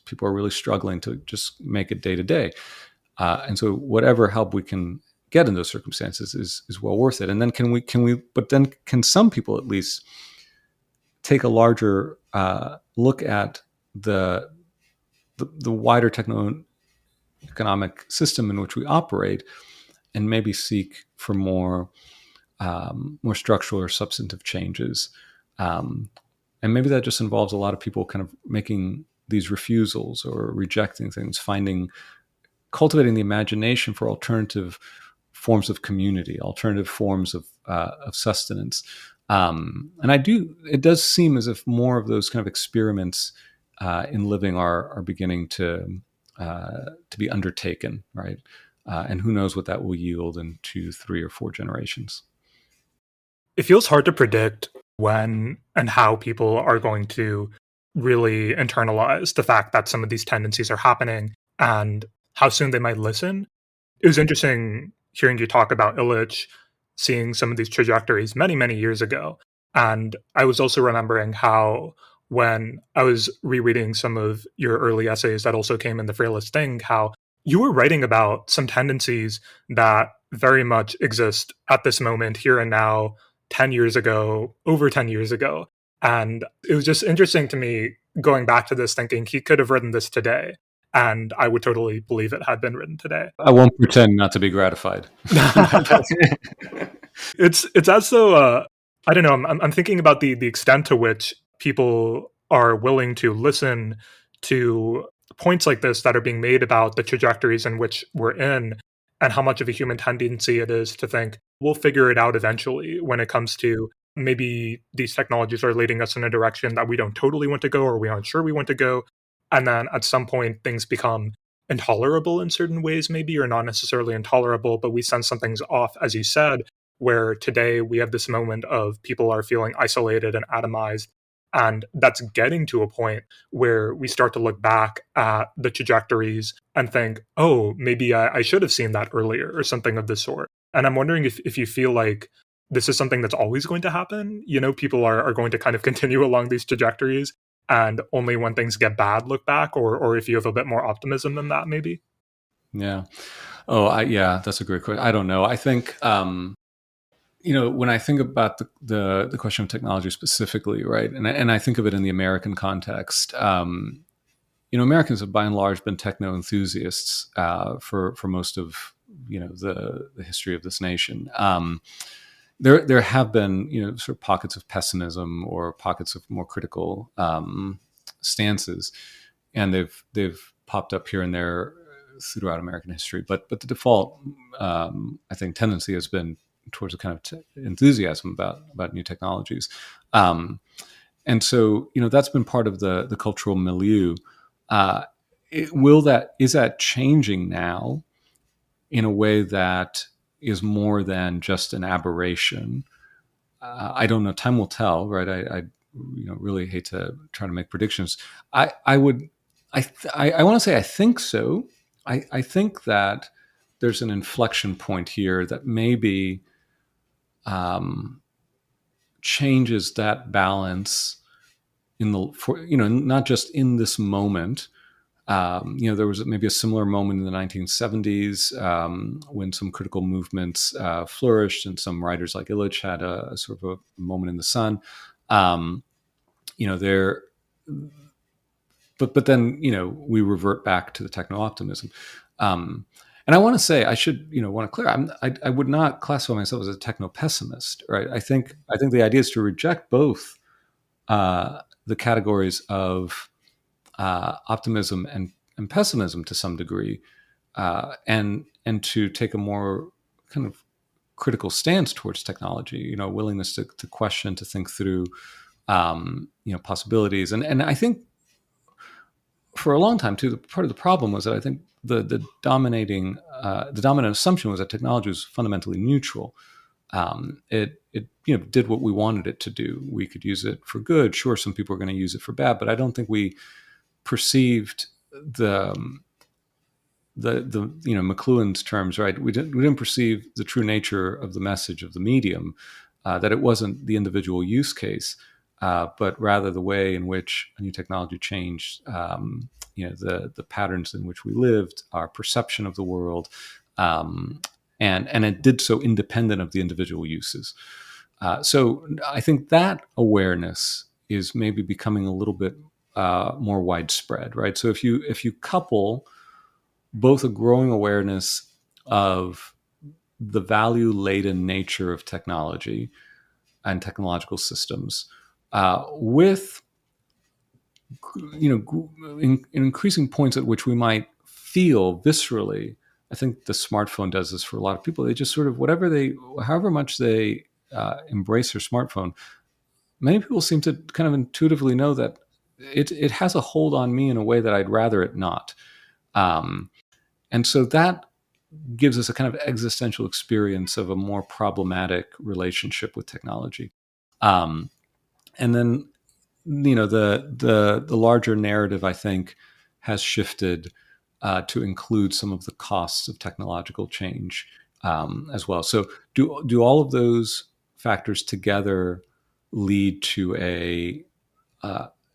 people are really struggling to just make it day to day. And so whatever help we can get in those circumstances is well worth it. And then can some people at least take a larger look at the wider techno-economic system in which we operate, and maybe seek for more structural or substantive changes. And maybe that just involves a lot of people kind of making these refusals or rejecting things, cultivating the imagination for alternative forms of community, alternative forms of sustenance. And it does seem as if more of those kind of experiments in living are beginning to be undertaken, right? And who knows what that will yield in 2, 3, or 4 generations. It feels hard to predict when and how people are going to really internalize the fact that some of these tendencies are happening and how soon they might listen. It was interesting hearing you talk about Illich, seeing some of these trajectories many, many years ago. And I was also remembering how when I was rereading some of your early essays that also came in the Frailest Thing, how you were writing about some tendencies that very much exist at this moment, here and now, 10 years ago, over 10 years ago. And it was just interesting to me going back to this, thinking he could have written this today. And I would totally believe it had been written today. I won't pretend not to be gratified. It's as though I don't know. I'm thinking about the extent to which people are willing to listen to points like this that are being made about the trajectories in which we're in, and how much of a human tendency it is to think we'll figure it out eventually when it comes to maybe these technologies are leading us in a direction that we don't totally want to go, or we aren't sure we want to go. And then at some point, things become intolerable in certain ways, maybe, or not necessarily intolerable, but we sense something's off, as you said, where today we have this moment of people are feeling isolated and atomized. And that's getting to a point where we start to look back at the trajectories and think, oh, maybe I should have seen that earlier, or something of this sort. And I'm wondering if you feel like this is something that's always going to happen. You know, people are going to kind of continue along these trajectories, and only when things get bad look back, or if you have a bit more optimism than that, maybe. Yeah. Yeah, that's a great question. I don't know. I think, when I think about the question of technology specifically, right, and I think of it in the American context, Americans have by and large been techno enthusiasts for most of the history of this nation. There have been sort of pockets of pessimism or pockets of more critical stances, and they've popped up here and there throughout American history. But the default, I think, tendency has been towards a kind of enthusiasm about new technologies, and so that's been part of the cultural milieu. Is that changing now in a way that is more than just an aberration? I don't know. Time will tell, right? I really hate to try to make predictions. I want to say I think so. I think that there's an inflection point here that maybe changes that balance not just in this moment. There was maybe a similar moment in the 1970s when some critical movements flourished, and some writers like Illich had a sort of a moment in the sun. But then we revert back to the techno-optimism. And I want to say, I should want to clear, I would not classify myself as a techno-pessimist, right? I think the idea is to reject both the categories of optimism and pessimism to some degree, and to take a more kind of critical stance towards technology. Willingness to question, to think through, possibilities. And I think for a long time too, part of the problem was that I think the dominant assumption was that technology was fundamentally neutral. It did what we wanted it to do. We could use it for good. Sure, some people are going to use it for bad, but I don't think we perceived the McLuhan's terms, right? We didn't perceive the true nature of the message of the medium, that it wasn't the individual use case, but rather the way in which a new technology changed the patterns in which we lived, our perception of the world, and it did so independent of the individual uses. So I think that awareness is maybe becoming a little bit more widespread, right? So if you couple both a growing awareness of the value-laden nature of technology and technological systems with increasing points at which we might feel viscerally. I think the smartphone does this for a lot of people. They just sort of however much they embrace their smartphone, many people seem to kind of intuitively know that it has a hold on me in a way that I'd rather it not. And so that gives us a kind of existential experience of a more problematic relationship with technology. And then, the larger narrative, I think, has shifted to include some of the costs of technological change as well. So do all of those factors together lead to a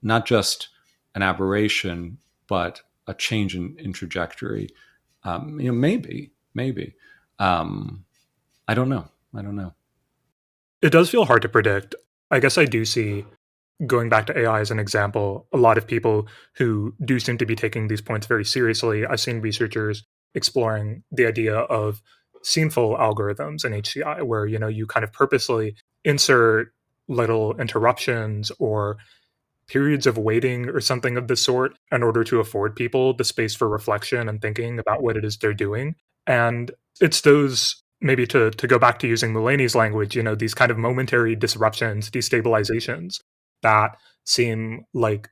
not just an aberration, but a change in trajectory? Maybe. I don't know. It does feel hard to predict. I guess I do see, going back to AI as an example, a lot of people who do seem to be taking these points very seriously. I've seen researchers exploring the idea of sceneful algorithms in HCI, where you kind of purposely insert little interruptions or periods of waiting or something of the sort in order to afford people the space for reflection and thinking about what it is they're doing. And it's those, maybe to go back to using Mulaney's language, these kind of momentary disruptions, destabilizations that seem like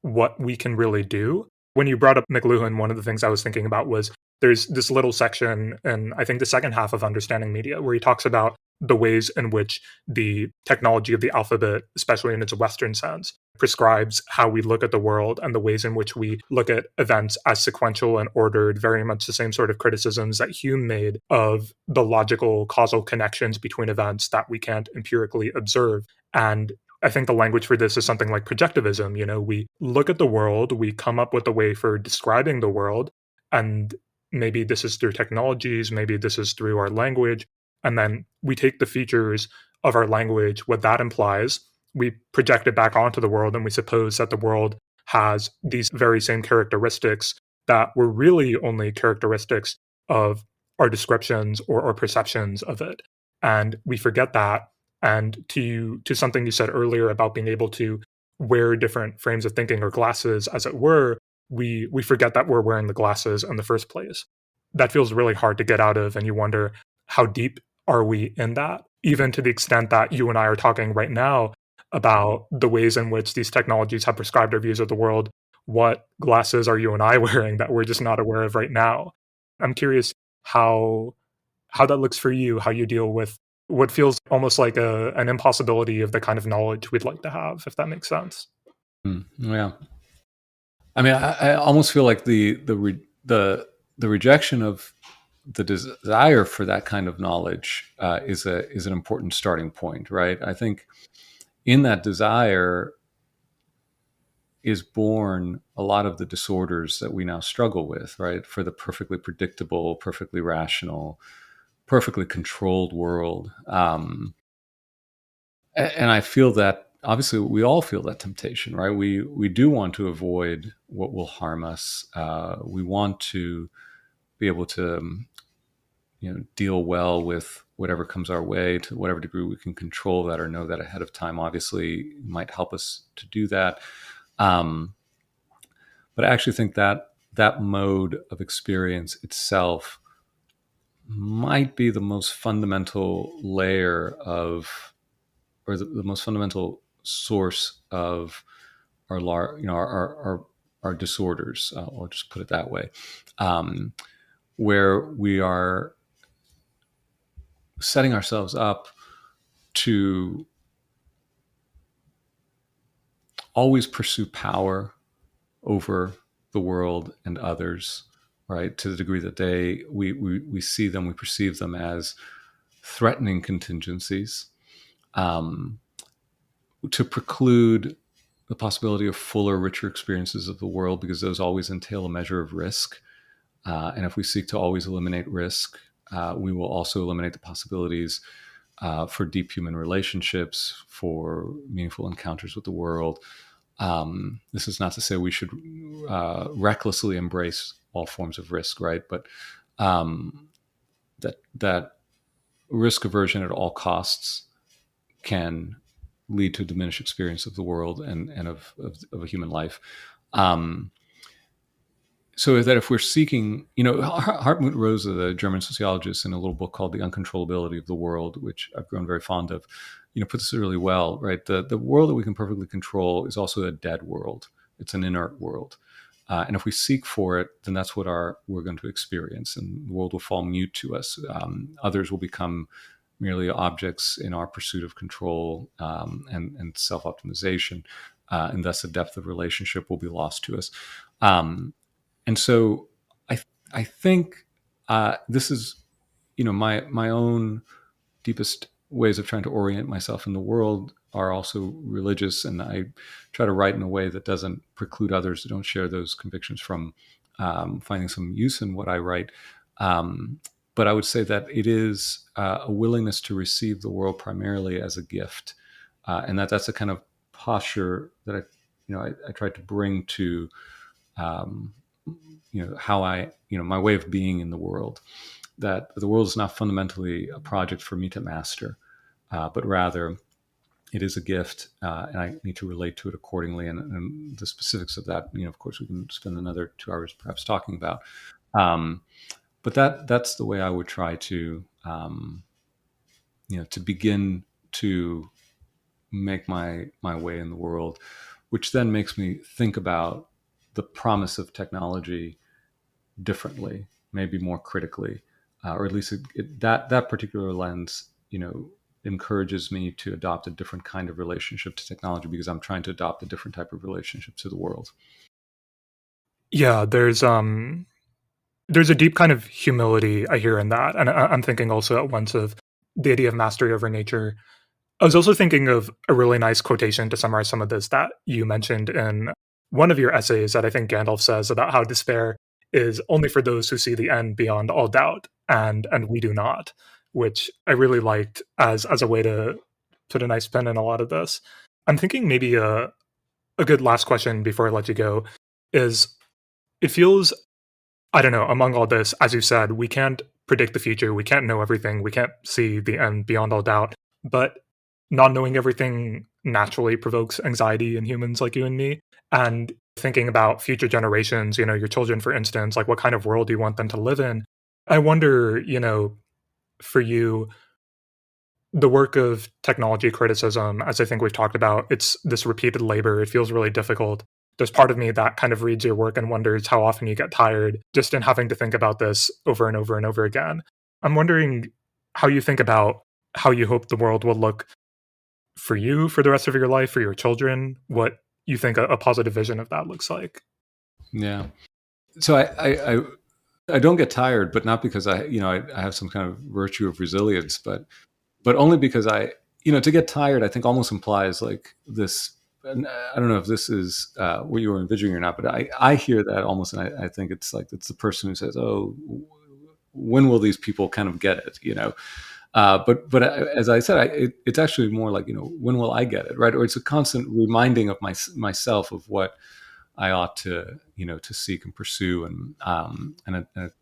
what we can really do. When you brought up McLuhan, one of the things I was thinking about was there's this little section in, I think, the second half of Understanding Media, where he talks about the ways in which the technology of the alphabet, especially in its Western sense, prescribes how we look at the world, and the ways in which we look at events as sequential and ordered, very much the same sort of criticisms that Hume made of the logical causal connections between events that we can't empirically observe. And I think the language for this is something like projectivism. We look at the world, we come up with a way for describing the world, and maybe this is through technologies, maybe this is through our language, and then we take the features of our language, what that implies, we project it back onto the world, and we suppose that the world has these very same characteristics that were really only characteristics of our descriptions or perceptions of it. And we forget that. And to something you said earlier about being able to wear different frames of thinking, or glasses, as it were, we forget that we're wearing the glasses in the first place. That feels really hard to get out of, and you wonder, how deep are we in that? Even to the extent that you and I are talking right now about the ways in which these technologies have prescribed our views of the world, what glasses are you and I wearing that we're just not aware of right now? I'm curious how that looks for you, how you deal with what feels almost like an impossibility of the kind of knowledge we'd like to have, if that makes sense. Yeah. I mean, I almost feel like the rejection of the desire for that kind of knowledge is an important starting point, right? I think in that desire is born a lot of the disorders that we now struggle with, right? For the perfectly predictable, perfectly rational, perfectly controlled world. And I feel that, obviously, we all feel that temptation, right? We do want to avoid what will harm us. We want to be able to, deal well with whatever comes our way, to whatever degree we can control that or know that ahead of time. Obviously, might help us to do that. But I actually think that mode of experience itself might be the most fundamental layer of, or the most fundamental source of our disorders. I'll just put it that way, where we are setting ourselves up to always pursue power over the world and others, right? To the degree that we see them, we perceive them as threatening contingencies, to preclude the possibility of fuller, richer experiences of the world, because those always entail a measure of risk. And if we seek to always eliminate risk, we will also eliminate the possibilities for deep human relationships, for meaningful encounters with the world. This is not to say we should recklessly embrace all forms of risk, right? But that risk aversion at all costs can lead to a diminished experience of the world and of a human life. So that if we're seeking, Hartmut Rosa, the German sociologist, in a little book called The Uncontrollability of the World, which I've grown very fond of, puts it really well, right? The world that we can perfectly control is also a dead world. It's an inert world. And if we seek for it, then that's what we're going to experience, and the world will fall mute to us. Others will become merely objects in our pursuit of control and self-optimization, and thus the depth of relationship will be lost to us. And so I think this is, my own deepest ways of trying to orient myself in the world are also religious, and I try to write in a way that doesn't preclude others who don't share those convictions from finding some use in what I write. But I would say that it is a willingness to receive the world primarily as a gift, and that's a kind of posture that I try to bring to how my way of being in the world. That the world is not fundamentally a project for me to master, but rather it is a gift, and I need to relate to it accordingly. And the specifics of that, of course, we can spend another 2 hours perhaps talking about. But that's the way I would try to, to begin to make my way in the world, which then makes me think about the promise of technology differently, maybe more critically, or at least that particular lens, encourages me to adopt a different kind of relationship to technology, because I'm trying to adopt a different type of relationship to the world. Yeah, there's a deep kind of humility I hear in that, and I'm thinking also at once of the idea of mastery over nature. I was also thinking of a really nice quotation to summarize some of this that you mentioned in one of your essays that I think Gandalf says about how despair is only for those who see the end beyond all doubt, and we do not, which I really liked as a way to put a nice spin in a lot of this. I'm thinking maybe a good last question before I let you go is, it feels, I don't know, among all this, as you said, we can't predict the future, we can't know everything, we can't see the end beyond all doubt, but not knowing everything naturally provokes anxiety in humans like you and me. And thinking about future generations, your children, for instance, like what kind of world do you want them to live in? I wonder, for you, the work of technology criticism, as I think we've talked about, it's this repeated labor. It feels really difficult. There's part of me that kind of reads your work and wonders how often you get tired just in having to think about this over and over and over again. I'm wondering how you think about how you hope the world will look for you for the rest of your life, for your children, what you think a positive vision of that looks like. Yeah. So I don't get tired, but not because I have some kind of virtue of resilience, but only because to get tired, I think almost implies like this. And I don't know if this is what you were envisioning or not, but I hear that almost, and I think it's like it's the person who says, "Oh, when will these people kind of get it?" But as I said, it's actually more like when will I get it, right? Or it's a constant reminding of myself of what I ought to to seek and pursue, and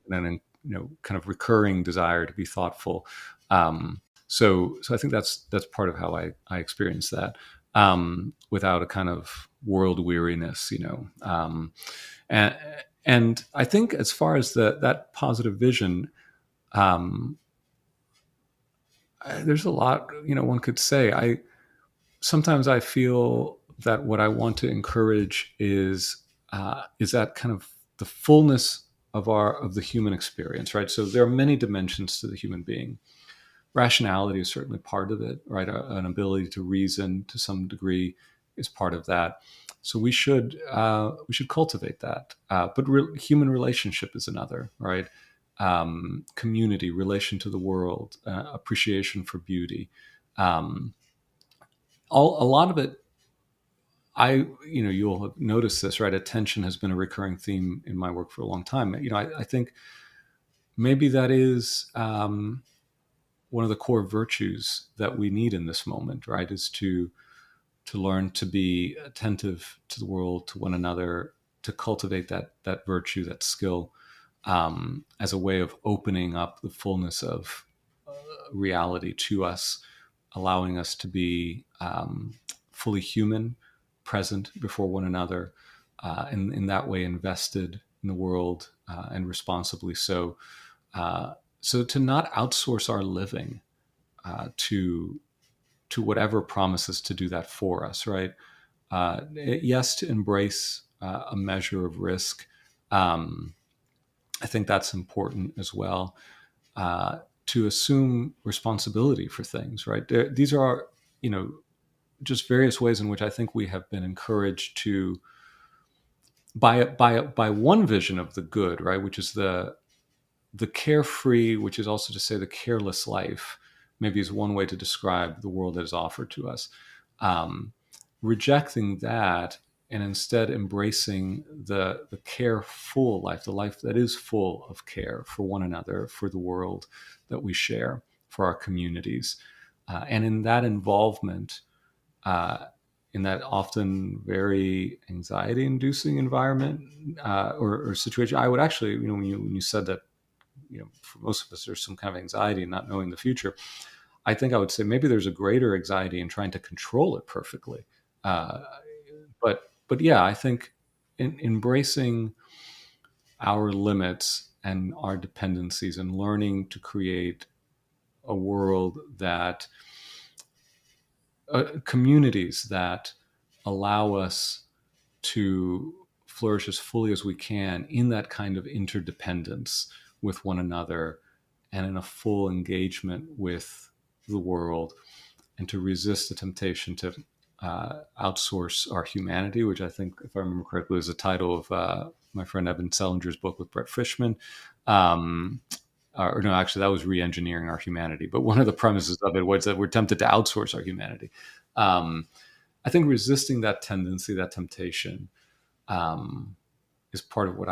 then kind of recurring desire to be thoughtful. So I think that's part of how I experience that, without a kind of world weariness, and I think as far as that positive vision, there's a lot one could say. Sometimes I feel that what I want to encourage is that kind of the fullness of the human experience, right? So there are many dimensions to the human being. Rationality is certainly part of it, right? An ability to reason to some degree is part of that. So we should cultivate that. But human relationship is another, right? Community, relation to the world, appreciation for beauty. A lot of it, you'll have noticed this, right? Attention has been a recurring theme in my work for a long time. I think maybe that is one of the core virtues that we need in this moment, right, is to learn to be attentive to the world, to one another, to cultivate that virtue, that skill, as a way of opening up the fullness of reality to us, allowing us to be fully human, present before one another, and in that way invested in the world, and responsibly so. So to not outsource our living to whatever promises to do that for us, right? Yes, to embrace a measure of risk. I think that's important as well. To assume responsibility for things, right? These are, just various ways in which I think we have been encouraged to, by one vision of the good, right, which is the carefree, which is also to say the careless life, maybe is one way to describe the world that is offered to us. Rejecting that and instead embracing the careful life, the life that is full of care for one another, for the world that we share, for our communities. And in that involvement, in that often very anxiety-inducing environment or situation, I would actually, when you said that, for most of us, there's some kind of anxiety in not knowing the future. I think I would say maybe there's a greater anxiety in trying to control it perfectly. But yeah, I think in embracing our limits and our dependencies and learning to create a world that communities that allow us to flourish as fully as we can in that kind of interdependence with one another and in a full engagement with the world, and to resist the temptation to outsource our humanity, which I think, if I remember correctly, is the title of my friend Evan Selinger's book with Brett Frischman. Or no, actually, that was re-engineering our humanity. But one of the premises of it was that we're tempted to outsource our humanity. I think resisting that tendency, that temptation, is part of what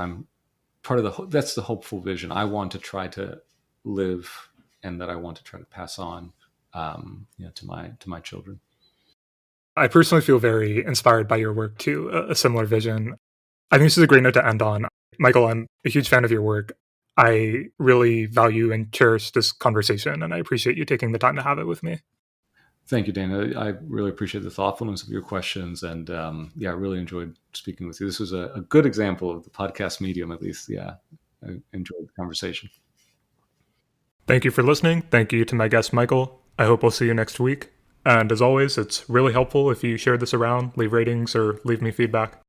that's the hopeful vision I want to try to live, and that I want to try to pass on, to my children. I personally feel very inspired by your work too, a similar vision. I think this is a great note to end on. Michael, I'm a huge fan of your work. I really value and cherish this conversation, and I appreciate you taking the time to have it with me. Thank you, Dana. I really appreciate the thoughtfulness of your questions, and I really enjoyed speaking with you. This was a good example of the podcast medium, at least. Yeah, I enjoyed the conversation. Thank you for listening. Thank you to my guest, Michael. I hope we'll see you next week. And as always, it's really helpful if you share this around, leave ratings, or leave me feedback.